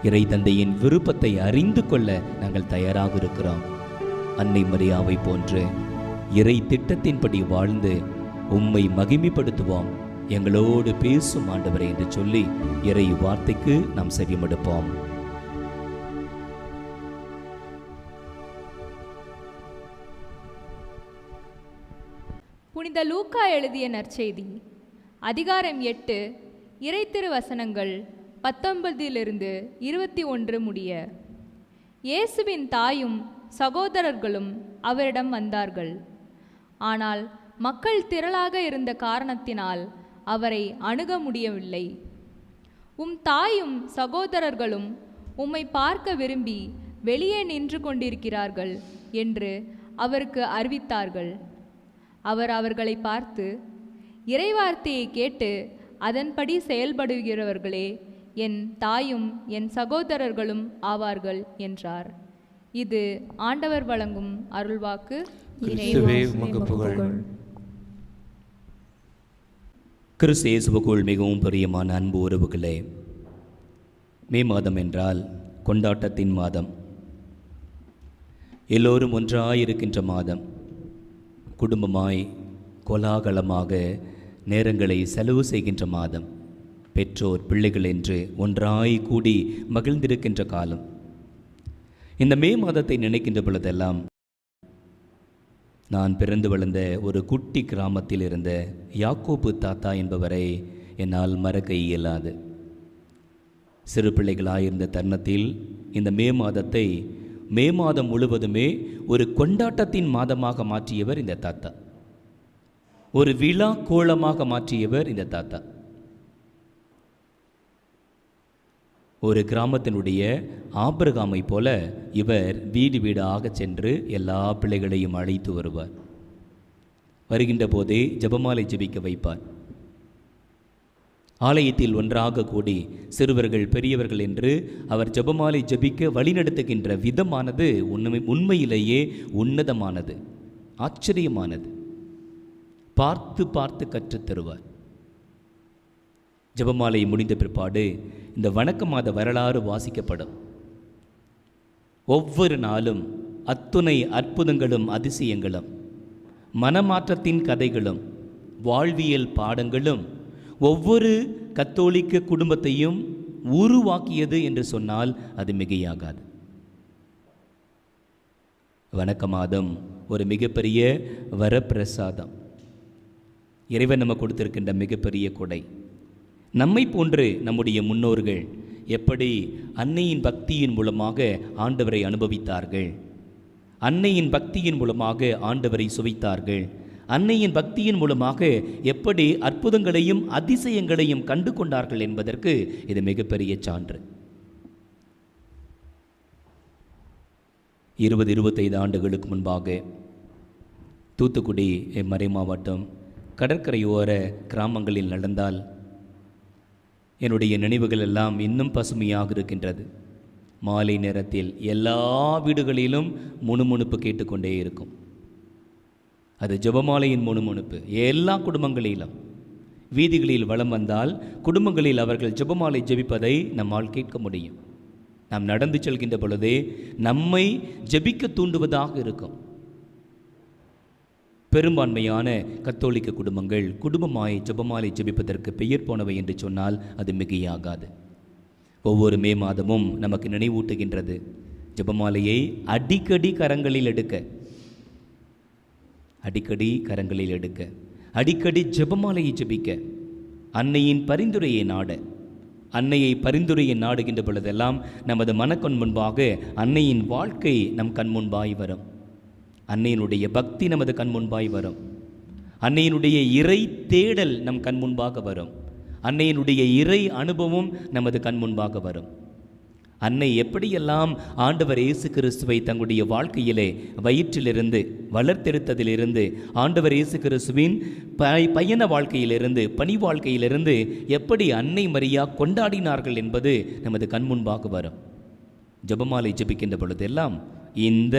இறை தந்தையின் விருப்பத்தை அறிந்து கொள்ள நாங்கள் தயாராக இருக்கிறோம். அன்னை மரியாவை போன்று இறை திட்டத்தின்படி வாழ்ந்து உம்மை மகிமைப்படுத்துவோம். எங்களோடு பேசும் ஆண்டவரே என்று சொல்லி இறை வார்த்தைக்கு நாம் செவிமடுப்போம். புனித லூக்கா எழுதிய நற்செய்தி அதிகாரம் 8 இறைத்திருவசனங்கள் 19-21 முடிய. இயேசுவின் தாயும் சகோதரர்களும் அவரிடம் வந்தார்கள். ஆனால் மக்கள் திரளாக இருந்த காரணத்தினால் அவரை அணுக முடியவில்லை. உம் தாயும் சகோதரர்களும் உம்மை பார்க்க விரும்பி வெளியே நின்று கொண்டிருக்கிறார்கள் என்று அவருக்கு அறிவித்தார்கள். அவர் அவர்களை பார்த்து, இறைவார்த்தையை கேட்டு அதன்படி செயல்படுகிறவர்களே என் தாயும் என் சகோதரர்களும் ஆவார்கள் என்றார். இது ஆண்டவர் வழங்கும் அருள்வாக்கு. கிறிஸ்துவே உமக்கு புகழ். கிறிஸ்து இயேசுவுக்குள் மிகவும் பிரியமான அன்பு உறவுகளே, மே மாதம் என்றால் கொண்டாட்டத்தின் மாதம், எல்லோரும் ஒன்றாயிருக்கின்ற மாதம், குடும்பமாய் கோலாகலமாக நேரங்களை செலவு செய்கின்ற மாதம், பெற்றோர் பிள்ளைகள் என்று ஒன்றாய் கூடி மகிழ்ந்திருக்கின்ற காலம். இந்த மே மாதத்தை நினைக்கின்ற பொழுதெல்லாம் நான் பிறந்து வளர்ந்த ஒரு குட்டி கிராமத்தில் இருந்த யாக்கோபு தாத்தா என்பவரை என்னால் மறக்க இயலாது. சிறு பிள்ளைகளாயிருந்த தருணத்தில் இந்த மே மாதத்தை, மே மாதம் முழுவதுமே ஒரு கொண்டாட்டத்தின் மாதமாக மாற்றியவர் இந்த தாத்தா. ஒரு விழா கோலமாக மாற்றியவர் இந்த தாத்தா. ஒரு கிராமத்தினுடைய ஆபிரகாமை போல இவர் வீடு வீடாக சென்று எல்லா பிள்ளைகளையும் அழைத்து வருவார். வருகின்ற போதே ஜெபமாலை ஜெபிக்க வைப்பார். ஆலயத்தில் ஒன்றாக கூடி சிறுவர்கள் பெரியவர்கள் என்று அவர் ஜெபமாலை ஜெபிக்க வழிநடத்துகின்ற விதமானது உண்மையிலேயே உன்னதமானது, ஆச்சரியமானது. பார்த்து பார்த்து கற்றுத் தருவார். ஜெபமாலை முடிந்த பிற்பாடு இந்த வணக்க மாத வரலாறு வாசிக்கப்படும். ஒவ்வொரு நாளும் அத்துணை அற்புதங்களும் அதிசயங்களும், மனமாற்றத்தின் கதைகளும், வாழ்வியல் பாடங்களும் ஒவ்வொரு கத்தோலிக்க குடும்பத்தையும் உருவாக்கியது என்று சொன்னால் அது மிகையாகாது. வணக்க மாதம் ஒரு மிகப்பெரிய வரப்பிரசாதம். இறைவன் நம்ம கொடுத்திருக்கின்ற மிகப்பெரிய கொடை. நம்மை போன்று நம்முடைய முன்னோர்கள் எப்படி அன்னையின் பக்தியின் மூலமாக ஆண்டவரை அனுபவித்தார்கள், அன்னையின் பக்தியின் மூலமாக ஆண்டவரை சுவைத்தார்கள், அன்னையின் பக்தியின் மூலமாக எப்படி அற்புதங்களையும் அதிசயங்களையும் கண்டு கொண்டார்கள் என்பதற்கு இது மிகப்பெரிய சான்று. 20-25 ஆண்டுகளுக்கு முன்பாக தூத்துக்குடி மறை மாவட்டம் கடற்கரையோர கிராமங்களில் நடந்தால் என்னுடைய நினைவுகள் எல்லாம் இன்னும் பசுமையாக இருக்கின்றது. மாலை நேரத்தில் எல்லா வீடுகளிலும் முணுமுணுப்பு கேட்டுக்கொண்டே இருக்கும். அது ஜெபமாலையின் முணுமுணுப்பு. எல்லா குடும்பங்களிலும் வீதிகளில் வலம் வந்தால் குடும்பங்களில் அவர்கள் ஜெபமாலை ஜெபிப்பதை நம்மால் கேட்க முடியும். நாம் நடந்து செல்கின்ற பொழுதே நம்மை ஜெபிக்க தூண்டுவதாக இருக்கும். பெரும்பான்மையான கத்தோலிக்க குடும்பங்கள் குடும்பமாய் ஜெபமாலை ஜெபிப்பதற்கு பெயர் போனவை என்று சொன்னால் அது மிகையாகாது. ஒவ்வொரு மே மாதமும் நமக்கு நினைவூட்டுகின்றது ஜெபமாலையை அடிக்கடி கரங்களில் எடுக்க, அடிக்கடி ஜெபமாலையை ஜெபிக்க, அன்னையின் பரிந்துரையை நாட. அன்னையை பரிந்துரையை நாடுகின்ற பொழுதெல்லாம் நமது மனக்கண் முன்பாக அன்னையின் வாழ்க்கை நம் கண் முன்பாய் வரும். அன்னையினுடைய பக்தி நமது கண் முன்பாய் வரும். அன்னையினுடைய இறை தேடல் நம் கண் முன்பாக வரும். அன்னையினுடைய இறை அனுபவம் நமது கண் முன்பாக வரும். அன்னை எப்படியெல்லாம் ஆண்டவர் இயேசு கிறிஸ்துவை தங்களுடைய வாழ்க்கையிலே வயிற்றிலிருந்து வளர்த்தெடுத்ததிலிருந்து ஆண்டவர் இயேசு கிறிஸ்துவின் பயண வாழ்க்கையிலிருந்து பணி வாழ்க்கையிலிருந்து எப்படி அன்னை மரியா கொண்டாடினார்கள் என்பது நமது கண் முன்பாக வரும். ஜெபமாலை ஜெபிக்கின்ற பொழுதெல்லாம் இந்த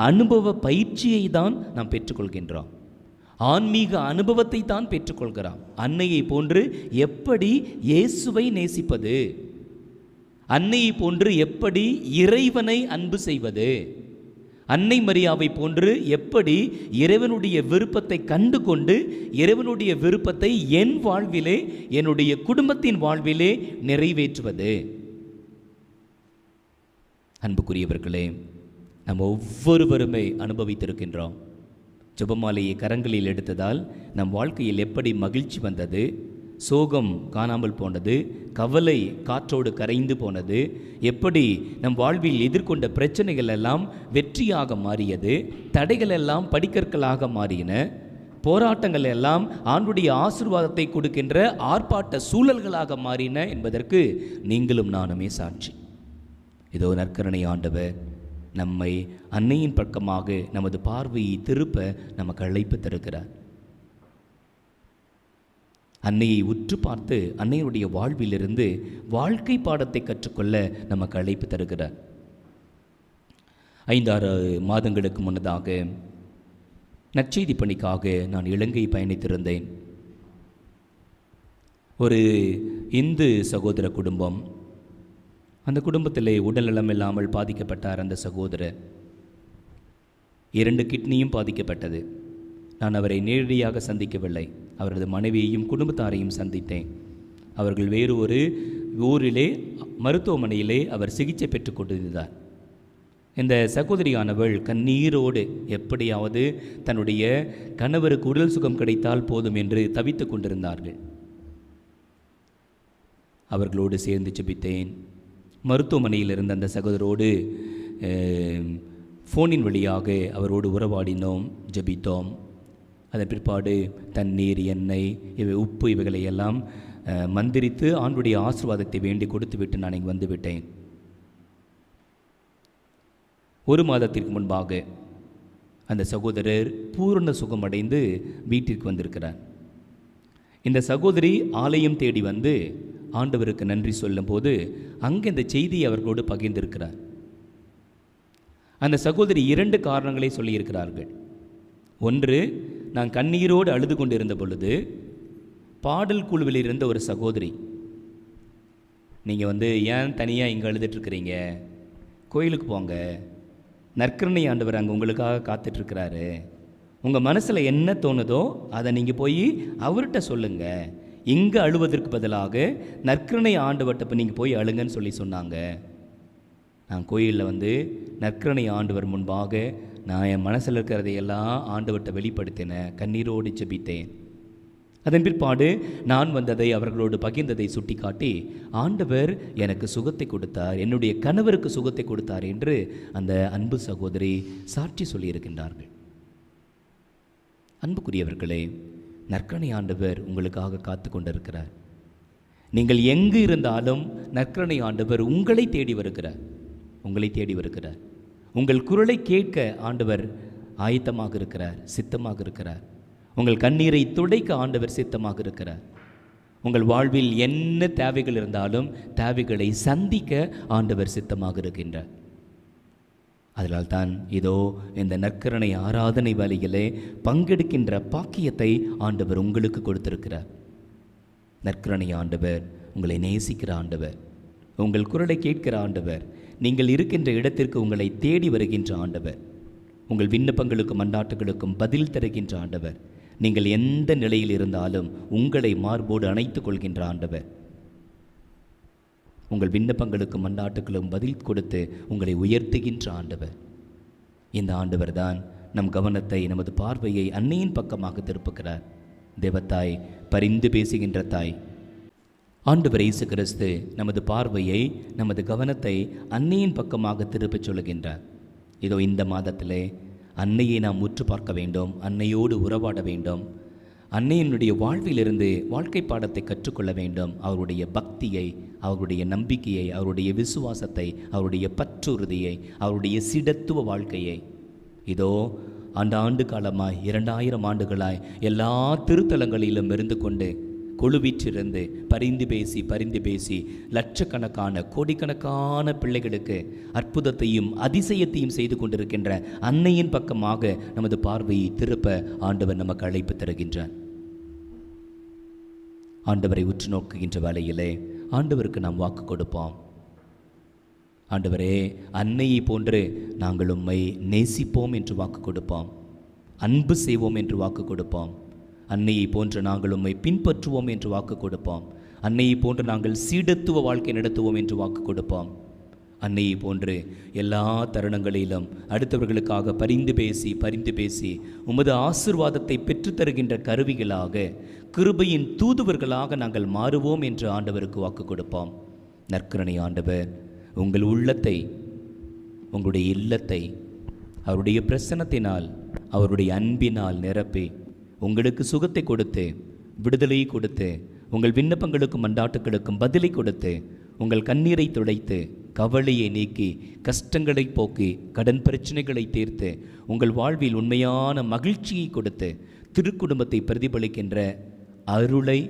அனுபவ பயிற்சியை தான் நாம் பெற்றுக்கொள்கின்றோம். ஆன்மீக அனுபவத்தை தான் பெற்றுக்கொள்கிறோம். அன்னையை போன்று எப்படி இயேசுவை நேசிப்பது, அன்னையை போன்று எப்படி இறைவனை அன்பு செய்வது, அன்னை மரியாவை போன்று எப்படி இறைவனுடைய விருப்பத்தை கண்டு கொண்டு இறைவனுடைய விருப்பத்தை என் வாழ்விலே என்னுடைய குடும்பத்தின் வாழ்விலே நிறைவேற்றுவது. அன்புக்குரியவர்களே, நாம் ஒவ்வொருவருமே அனுபவித்திருக்கின்றோம். ஜெபமாலையை கரங்களில் எடுத்ததால் நம் வாழ்க்கையில் எப்படி மகிழ்ச்சி வந்தது, சோகம் காணாமல் போனது, கவலை காற்றோடு கரைந்து போனது, எப்படி நம் வாழ்வில் எதிர்கொண்ட பிரச்சனைகள் எல்லாம் வெற்றியாக மாறியது, தடைகள் எல்லாம் படிக்கற்களாக மாறின, போராட்டங்கள் எல்லாம் ஆண்டுடைய ஆசீர்வாதத்தை கொடுக்கின்ற ஆர்ப்பாட்ட சூழல்களாக மாறின என்பதற்கு நீங்களும் நானுமே சாட்சி. இதோ நற்கருணை ஆண்டவர் நம்மை அன்னையின் பக்கமாக நமது பார்வையை திருப்ப நமக்கு அழைப்பு தருகிறார். அன்னையை உற்று பார்த்து அன்னையுடைய வாழ்விலிருந்து வாழ்க்கை பாடத்தை கற்றுக்கொள்ள நமக்கு அழைப்பு தருகிறார். 5-6 மாதங்களுக்கு முன்னதாக நற்செய்தி பணிக்காக நான் இலங்கை பயணித்திருந்தேன். ஒரு இந்து சகோதர குடும்பம். அந்த குடும்பத்திலே உடல்நலம் இல்லாமல் பாதிக்கப்பட்டார் அந்த சகோதரர். 2 கிட்னியும் பாதிக்கப்பட்டது. நான் அவரை நேரடியாக சந்திக்கவில்லை. அவரது மனைவியையும் குடும்பத்தாரையும் சந்தித்தேன். அவர்கள் வேறு ஒரு ஊரிலே மருத்துவமனையிலே அவர் சிகிச்சை பெற்றுக் கொண்டிருந்தார். இந்த சகோதரியானவள் கண்ணீரோடு எப்படியாவது தன்னுடைய கணவருக்கு உடல் சுகம் கிடைத்தால் போதும் என்று தவித்து கொண்டிருந்தார்கள். அவர்களோடு சேர்ந்து ஜெபித்தேன். மருத்துவமனையில் இருந்த அந்த சகோதரோடு ஃபோனின் வழியாக அவரோடு உறவாடினோம், ஜெபித்தோம். அதன் பிற்பாடு தண்ணீர், எண்ணெய், உப்பு இவைகளை எல்லாம் மந்திரித்து ஆண்டுடைய ஆசீர்வாதத்தை வேண்டி கொடுத்து விட்டு நான் இங்கே வந்து விட்டேன். 1 மாதத்திற்கு முன்பாக அந்த சகோதரர் பூரண சுகமடைந்து வீட்டிற்கு வந்திருக்கிறார். இந்த சகோதரி ஆலயம் தேடி வந்து ஆண்டவருக்கு நன்றி சொல்லும்போது அங்கே இந்த செய்தியை அவர்களோடு பகிர்ந்திருக்கிறார். அந்த சகோதரி 2 காரணங்களை சொல்லியிருக்கிறார்கள். ஒன்று, நான் கண்ணீரோடு அழுது கொண்டிருந்த பொழுது பாடல் குழுவில் இருந்த ஒரு சகோதரி, நீங்கள் ஏன் தனியாக இங்கே அழுதுட்டுருக்கிறீங்க, கோயிலுக்கு போங்க, நற்கருணை ஆண்டவர் அங்கே உங்களுக்காக காத்துட்ருக்கிறாரு, உங்கள் மனசில் என்ன தோணுதோ அதை நீங்கள் போய் அவர்கிட்ட சொல்லுங்கள், இங்கே அழுவதற்கு பதிலாக நற்கருணை ஆண்டவர்கிட்ட நீங்கள் போய் அழுங்கன்னு சொன்னாங்க. நான் கோயிலில் நற்கருணை ஆண்டவர் முன்பாக நான் என் மனசில் இருக்கிறதையெல்லாம் ஆண்டவர்கிட்ட வெளிப்படுத்தினேன், கண்ணீரோடு ஜெபித்தேன். அதன் பிற்பாடு நான் வந்ததை அவர்களோடு பகிர்ந்ததை சுட்டி காட்டி ஆண்டவர் எனக்கு சுகத்தை கொடுத்தார், என்னுடைய கணவருக்கு சுகத்தை கொடுத்தார் என்று அந்த அன்பு சகோதரி சாட்சி சொல்லியிருக்கின்றார்கள். அன்புக்குரியவர்களே, நற்கருணை ஆண்டவர் உங்களுக்காக காத்து கொண்டிருக்கிறார். நீங்கள் எங்கு இருந்தாலும் நற்கருணை ஆண்டவர் உங்களை தேடி வருகிறார், உங்களை தேடி வருகிறார். உங்கள் குரலை கேட்க ஆண்டவர் ஆயத்தமாக இருக்கிறார், சித்தமாக இருக்கிறார். உங்கள் கண்ணீரை துடைக்க ஆண்டவர் சித்தமாக இருக்கிறார். உங்கள் வாழ்வில் என்ன தேவைகள் இருந்தாலும் தேவைகளை சந்திக்க ஆண்டவர் சித்தமாக இருக்கின்றார். அதனால் தான் இதோ இந்த நற்கருணை ஆராதனை வேலையிலே பங்கெடுக்கின்ற பாக்கியத்தை ஆண்டவர் உங்களுக்கு கொடுத்திருக்கிறார். நற்கருணை ஆண்டவர் உங்களை நேசிக்கிற ஆண்டவர், உங்கள் குரலை கேட்கிற ஆண்டவர், நீங்கள் இருக்கின்ற இடத்திற்கு உங்களை தேடி வருகின்ற ஆண்டவர், உங்கள் விண்ணப்பங்களுக்கும் மன்றாட்டுகளுக்கும் பதில் தருகின்ற ஆண்டவர், நீங்கள் எந்த நிலையில் இருந்தாலும் உங்களை மார்போடு அணைத்துக் கொள்கின்ற ஆண்டவர், உங்கள் விண்ணப்பங்களுக்கும் மன்றாட்டுகளும் பதில் கொடுத்து உங்களை உயர்த்துகின்ற ஆண்டவர். இந்த ஆண்டவர் தான் நம் கவனத்தை, நமது பார்வையை அன்னையின் பக்கமாக திருப்புகிறார். தேவத்தாய், பரிந்து பேசுகின்ற தாய், ஆண்டவர் இயேசு கிறிஸ்து நமது பார்வையை, நமது கவனத்தை அன்னையின் பக்கமாக திருப்பச் சொல்லுகின்றார். இதோ இந்த மாதத்திலே அன்னையை நாம் உற்று பார்க்க வேண்டும், அன்னையோடு உறவாட வேண்டும், அன்னையினுடைய வாழ்விலிருந்து வாழ்க்கை பாடத்தை கற்றுக்கொள்ள வேண்டும். அவருடைய பக்தியை, அவருடைய நம்பிக்கையை, அவருடைய விசுவாசத்தை, அவருடைய பற்றுறுதியை, அவருடைய சிடத்துவ வாழ்க்கையை. இதோ ஆண்டு காலமாய் 2000 ஆண்டுகளாய் எல்லா திருத்தலங்களிலும் இருந்து கொண்டு கொழுவிற்றிருந்து பரிந்து பேசி லட்சக்கணக்கான கோடிக்கணக்கான பிள்ளைகளுக்கு அற்புதத்தையும் அதிசயத்தையும் செய்து கொண்டிருக்கின்ற அன்னையின் பக்கமாக நமது பார்வையை திருப்ப ஆண்டவர் நமக்கு அழைப்பு தருகின்றார். ஆண்டவரை உற்று நோக்குகின்ற வேளையிலே ஆண்டவருக்கு நாம் வாக்கு கொடுப்போம். ஆண்டவரே, அன்னையை போன்று நாங்கள் உம்மை நேசிப்போம் என்று வாக்கு கொடுப்போம், அன்பு செய்வோம் என்று வாக்கு கொடுப்போம். அன்னையை போன்று நாங்கள் உம்மை பின்பற்றுவோம் என்று வாக்கு கொடுப்போம். அன்னையை போன்று நாங்கள் சீடத்துவ வாழ்க்கை நடத்துவோம் என்று வாக்கு கொடுப்போம். அன்னையை போன்று எல்லா தருணங்களிலும் அடுத்தவர்களுக்காக பரிந்து பேசி உமது ஆசீர்வாதத்தை பெற்றுத்தருகின்ற கருவிகளாக, கிருபையின் தூதுவர்களாக நாங்கள் மாறுவோம் என்று ஆண்டவருக்கு வாக்கு கொடுப்போம். நற்கருணை ஆண்டவர் உங்கள் உள்ளத்தை, உங்களுடைய இல்லத்தை அவருடைய பிரசன்னத்தினால், அவருடைய அன்பினால் நிரப்பி உங்களுக்கு சுகத்தை கொடுத்து, விடுதலையை கொடுத்து, உங்கள் விண்ணப்பங்களுக்கும் மன்றாட்டுகளுக்கும் பதிலை கொடுத்து, உங்கள் கண்ணீரை துடைத்து, கவலையை நீக்கி, கஷ்டங்களை போக்கி, கடன் பிரச்சனைகளை தீர்த்து, உங்கள் வாழ்வில் உண்மையான மகிழ்ச்சியை கொடுத்து, திருக்குடும்பத்தை பிரதிபலிக்கின்ற அருளை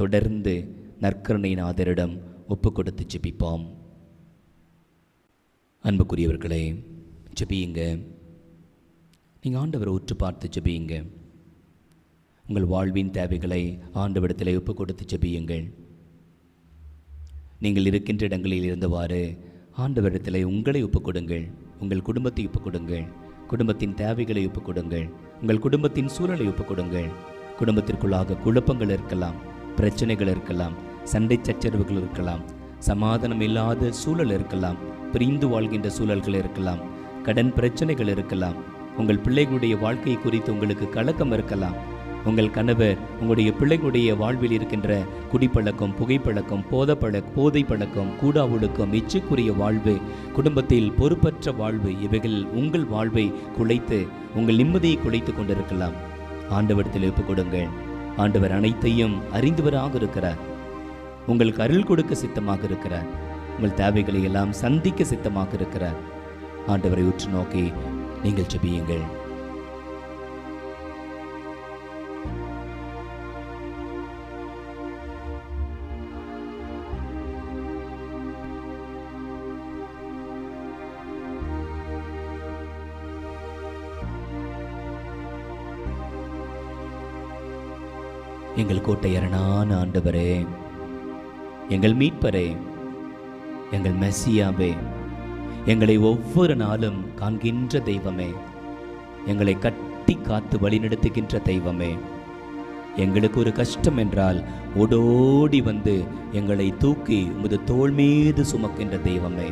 தொடர்ந்து நற்கருணை நாதரிடம் ஒப்பு கொடுத்து ஜெபிப்போம். அன்புக்குரியவர்களே, ஜெபியுங்க. நீங்கள் ஆண்டவரை உற்று பார்த்து ஜெபியுங்க. உங்கள் வாழ்வின் தேவைகளை ஆண்டவரிடத்தில் ஒப்பு கொடுத்து ஜெபியுங்கள். நீங்கள் இருக்கின்ற இடங்களில் இருந்தவாறு ஆண்டவரிடத்தில் உங்களை ஒப்புக் கொடுங்கள், உங்கள் குடும்பத்தை ஒப்புக் கொடுங்கள், குடும்பத்தின் தேவைகளை ஒப்புக் கொடுங்கள், உங்கள் குடும்பத்தின் சூழலை ஒப்புக் கொடுங்கள். குடும்பத்திற்குள்ளாக குழப்பங்கள் இருக்கலாம், பிரச்சனைகள் இருக்கலாம், சண்டை சச்சரவுகள் இருக்கலாம், சமாதானம் இல்லாத சூழல் இருக்கலாம், பிரிந்து வாழ்கின்ற சூழல்கள் இருக்கலாம், கடன் பிரச்சனைகள் இருக்கலாம், உங்கள் பிள்ளைகளுடைய வாழ்க்கையை குறித்து உங்களுக்கு கலக்கம் இருக்கலாம், உங்கள் கணவர், உங்களுடைய பிள்ளைகளுடைய வாழ்வில் இருக்கின்ற குடிப்பழக்கம், புகைப்பழக்கம், போதை பழக்கம், கூடா ஒழுக்கம், இச்சைக்குரிய வாழ்வு, குடும்பத்தில் பொறுப்பற்ற வாழ்வு, இவைகள் உங்கள் வாழ்வை குலைத்து, உங்கள் நிம்மதியை குலைத்து கொண்டிருக்கலாம். ஆண்டவரிடத்தில் ஒப்புக் கொடுங்கள். ஆண்டவர் அனைத்தையும் அறிந்தவராக இருக்கிறார். உங்களுக்கு அருள் கொடுக்க சித்தமாக இருக்கிறார். உங்கள் தேவைகளை எல்லாம் சந்திக்க சித்தமாக இருக்கிறார். ஆண்டவரை உற்று நோக்கி நீங்கள் ஜெபியுங்கள். எங்கள் கோட்டையரணான ஆண்டவரே, எங்கள் மீட்பரே, எங்கள் மெசியாவே, எங்களை ஒவ்வொரு நாளும் காண்கின்ற தெய்வமே, எங்களை கட்டி காத்து வழிநடத்துகின்ற தெய்வமே, எங்களுக்கு ஒரு கஷ்டம் என்றால் ஓடோடி வந்து எங்களை தூக்கி உமது தோள் மீது சுமக்கின்ற தெய்வமே,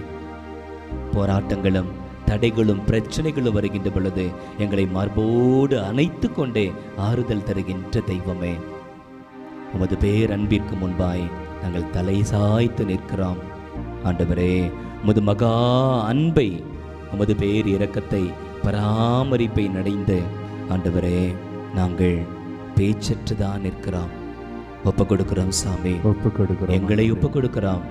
போராட்டங்களும் தடைகளும் பிரச்சனைகளும் வருகின்ற பொழுது எங்களை மார்போடு அணைத்து கொண்டே ஆறுதல் தருகின்ற தெய்வமே, உமது பேரன்பிற்கு முன்பாய் நாங்கள் தலை சாய்த்து நிற்கிறோம். ஆண்டவரே, உமது மகா அன்பை, உமது பேர் இரக்கத்தை, பராமரிப்பை நடைந்து ஆண்டவரே நாங்கள் பேச்சற்றுதான் நிற்கிறோம். ஒப்பு கொடுக்கிறோம் சாமி, எங்களை ஒப்பு கொடுக்கிறோம்,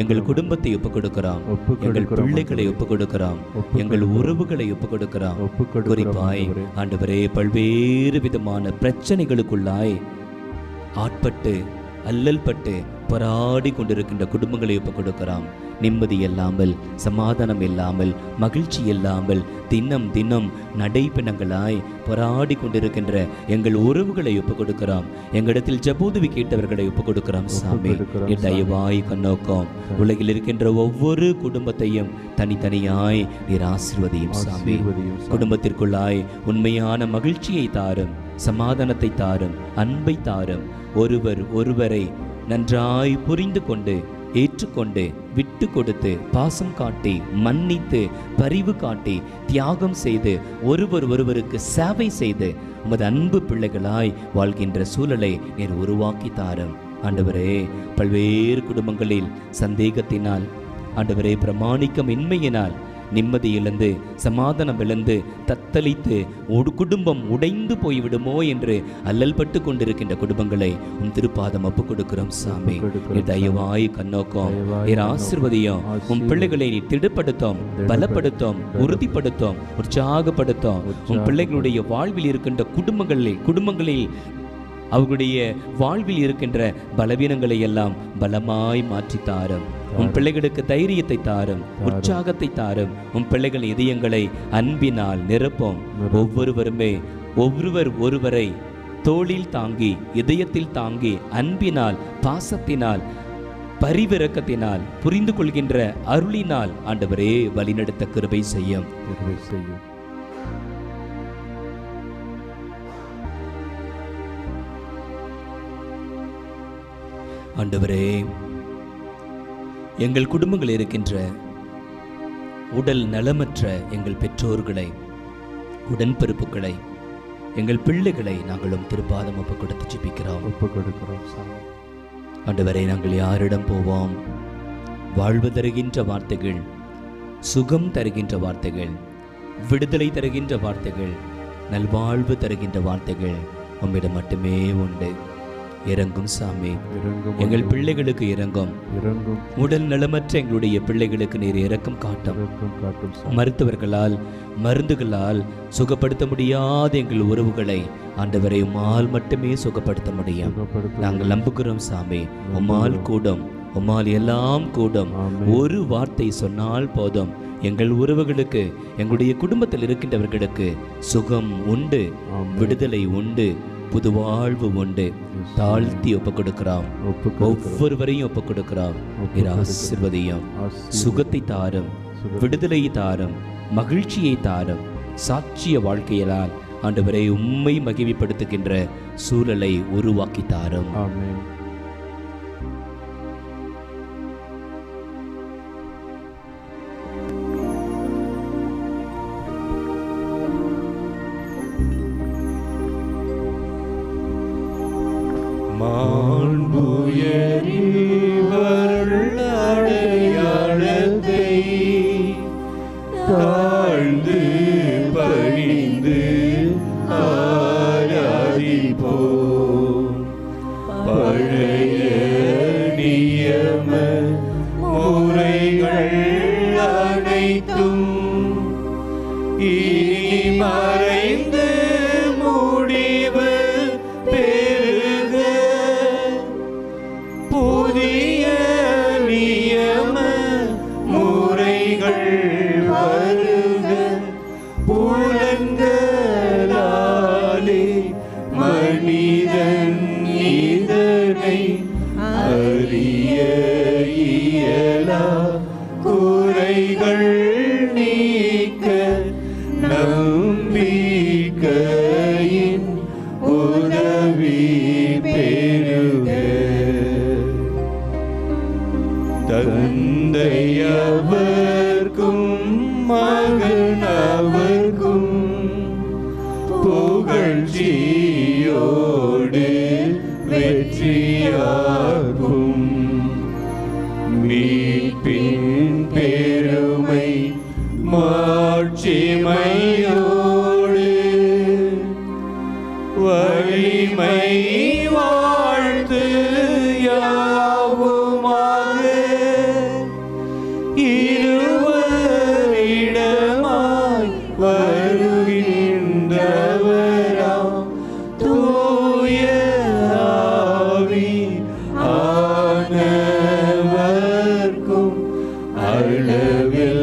எங்கள் குடும்பத்தை ஒப்பு கொடுக்கிறோம், எங்கள் பிள்ளைகளை ஒப்பு கொடுக்கிறோம், எங்கள் உறவுகளை ஒப்பு கொடுக்கிறோம். குறிப்பாய் ஆண்டவரே, பல்வேறு விதமான பிரச்சனைகளுக்குள்ளாய் ஆட்பட்டு அல்லல் பட்டு போராடி கொண்டிருக்கின்ற குடும்பங்களை ஒப்பு கொடுக்கிறோம். நிம்மதி இல்லாமல், சமாதானம் இல்லாமல், மகிழ்ச்சி இல்லாமல் தினம் தினம் நடைப்பிணங்களாய் போராடி கொண்டிருக்கின்ற எங்கள் உறவுகளை ஒப்பு கொடுக்கிறோம். எங்களிடத்தில் ஜபோதுவி கேட்டவர்களை ஒப்பு கொடுக்கிறோம் சாமி. தயவாய் கண்ணோக்கம் உலகில் இருக்கின்ற ஒவ்வொரு குடும்பத்தையும் தனித்தனியாய் நீர் ஆசீர்வதியும் சாமி. குடும்பத்திற்குள்ளாய் உண்மையான மகிழ்ச்சியை தாரும், சமாதானத்தை தாரும், அன்பை தாரும். ஒருவர் ஒருவரை நன்றாய் புரிந்து கொண்டு ஏற்றுக்கொண்டு விட்டு கொடுத்து பாசம் காட்டி மன்னித்து பரிவு காட்டி தியாகம் செய்து ஒருவர் ஒருவருக்கு சேவை செய்து உமது அன்பு பிள்ளைகளாய் வாழ்கின்ற சூழலை நீர் உருவாக்கி தாரும். ஆண்டவரே, பல்வேறு குடும்பங்களில் சந்தேகத்தினால், ஆண்டவரே பிரமாணிக்கம் இன்மையினால் நிம்மதி இழந்து சமாதானம் இழந்து தத்தளித்து ஒரு குடும்பம் உடைந்து போய்விடுமோ என்று அல்லல் பட்டு கொண்டிருக்கின்ற குடும்பங்களை உன் திருப்பாதம் ஒப்பு கொடுக்கிறோம் சாமி. தயவாய் கண்ணோக்கம் நீர் ஆசீர்வதியும். உன் பிள்ளைகளை நீ திடப்படுத்தும், பலப்படுத்தும், உறுதிப்படுத்தும், உற்சாகப்படுத்தும். உன் பிள்ளைகளுடைய வாழ்வில் இருக்கின்ற குடும்பங்களில் அவர்களுடைய வாழ்வில் இருக்கின்ற பலவீனங்களை எல்லாம் பலமாய் மாற்றி தாரும். உன் பிள்ளைகளுக்கு தைரியத்தை தாரும், உற்சாகத்தை தாரும். உன் பிள்ளைகள் இதயங்களை அன்பினால் நிரப்பும். ஒருவர் ஒருவரை தோளில் தாங்கி, இதயத்தில் தாங்கி, அன்பினால், பாசத்தினால், பரிவிரக்கத்தினால், புரிந்து கொள்கின்ற அருளினால் ஆண்டவரே வழிநடத்த கிருபை செய்யும். ஆண்டவரே, எங்கள் குடும்பங்கள் இருக்கின்ற உடல் நலமற்ற எங்கள் பெற்றோர்களை, உடன்பிறப்புகளை, எங்கள் பிள்ளைகளை நாங்களும் திருப்பாதம் ஒப்பு கொடுத்து ஜெபிக்கிறோம். ஆண்டவரே, நாங்கள் யாரிடம் போவோம்? வாழ்வு தருகின்ற வார்த்தைகள், சுகம் தருகின்ற வார்த்தைகள், விடுதலை தருகின்ற வார்த்தைகள், நல்வாழ்வு தருகின்ற வார்த்தைகள் உம்மிடம் மட்டுமே உண்டு. இறங்கும் சாமி, எங்கள் பிள்ளைகளுக்கு இறங்கும். உடல் நலமற்ற எங்களுடைய பிள்ளைகளுக்கு நீர் இரக்கம் காட்டும். மருத்துவர்களால், மருந்துகளால் சுகப்படுத்த முடியாத எங்கள் உறவுகளை ஆண்டவரை உம்மால் மட்டுமே சுகப்படுத்த முடியும். நாங்கள் நம்புகிறோம் சாமி, உம்மால் கூடும், உம்மால் எல்லாம் கூடும். ஒரு வார்த்தை சொன்னால் போதும், எங்கள் உறவுகளுக்கு, எங்களுடைய குடும்பத்தில் இருக்கின்றவர்களுக்கு சுகம் உண்டு, விடுதலை உண்டு, புது வாழ்வு உண்டு. தாழ்த்தி ஒப்பு கொடுக்கிறோம், ஒவ்வொருவரையும் ஒப்பு கொடுக்கிறோம். ஆசீர்வதியும், சுகத்தை தாரும், விடுதலை தாரும், மகிழ்ச்சியை தாரும். சாட்சிய வாழ்க்கையால் ஆண்டவரை உம்மை மகிமைப்படுத்துகின்ற சூழலை உருவாக்கி தாரும். தாழ்ந்து பணிந்து ஆராதிப்போம். பழைய புலன்களாலே மனிதன் இதனை அறிய இயலா குறைகள் நீக்க நம்பிக்கையின் உதவி பெறுக. தந்தையவர்க்கும் மகனவர்க்கும் புகழ்ச்சியோடு வெற்றியாகும். மீட்பின் பெருமை மாட்சிமையோடு வலிமை வாழ்த்து யாவுமாக இருவரிடமாய் வருகின்றவராம் தூய ஆவி ஆனவர்க்கும் அளவில்லாத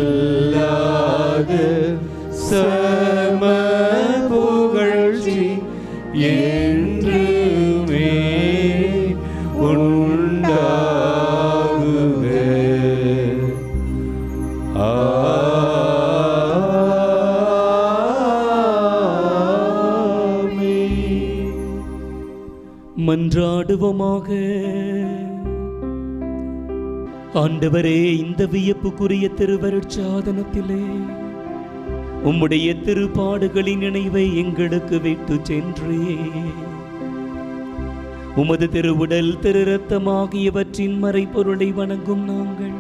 சம புகழ்ச்சி என்றுமே உண்டாகுக. ஆமென். மன்றாடுவோமாக. ஆண்டவரே, இந்த வியப்புக்குரிய திருவருட்சாதனத்திலே உம்முடைய திருப்பாடுகளின் நினைவை எங்களுக்கு விட்டு சென்றே. உமது திருவுடல் திரு இரத்தமாகியவற்றின் மறைபொருளை வணங்கும் நாங்கள்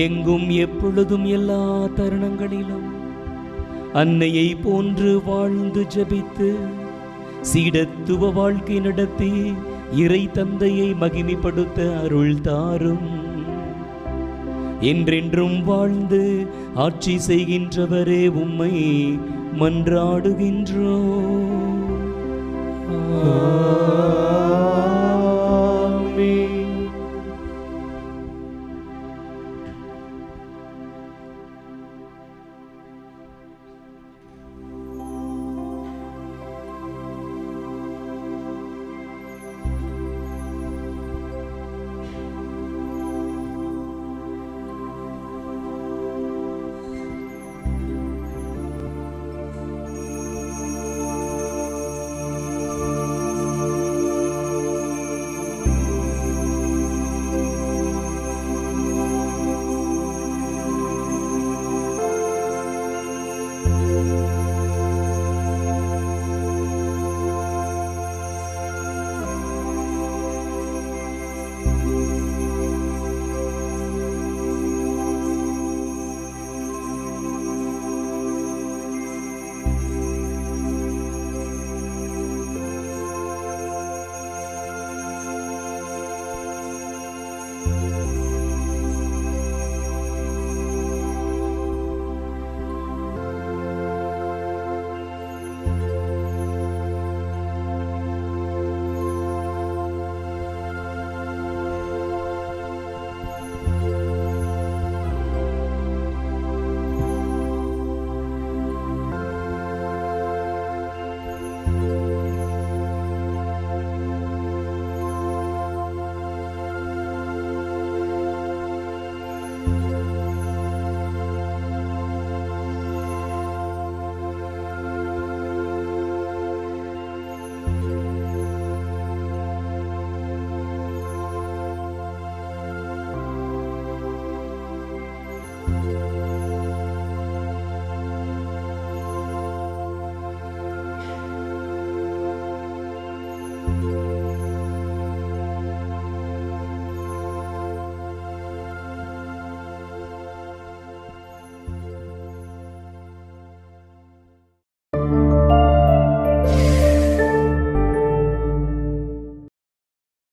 எங்கும் எப்பொழுதும் எல்லா தருணங்களிலும் அன்னையை போன்று வாழ்ந்து ஜெபித்து சீடத்துவ வாழ்க்கை நடத்தி இறை தந்தையை மகிமைப்படுத்த அருள் தாரும். என்றென்றும் வாழ்ந்து ஆட்சி செய்கின்றவரே, உம்மை மன்றாடுகின்றோம்.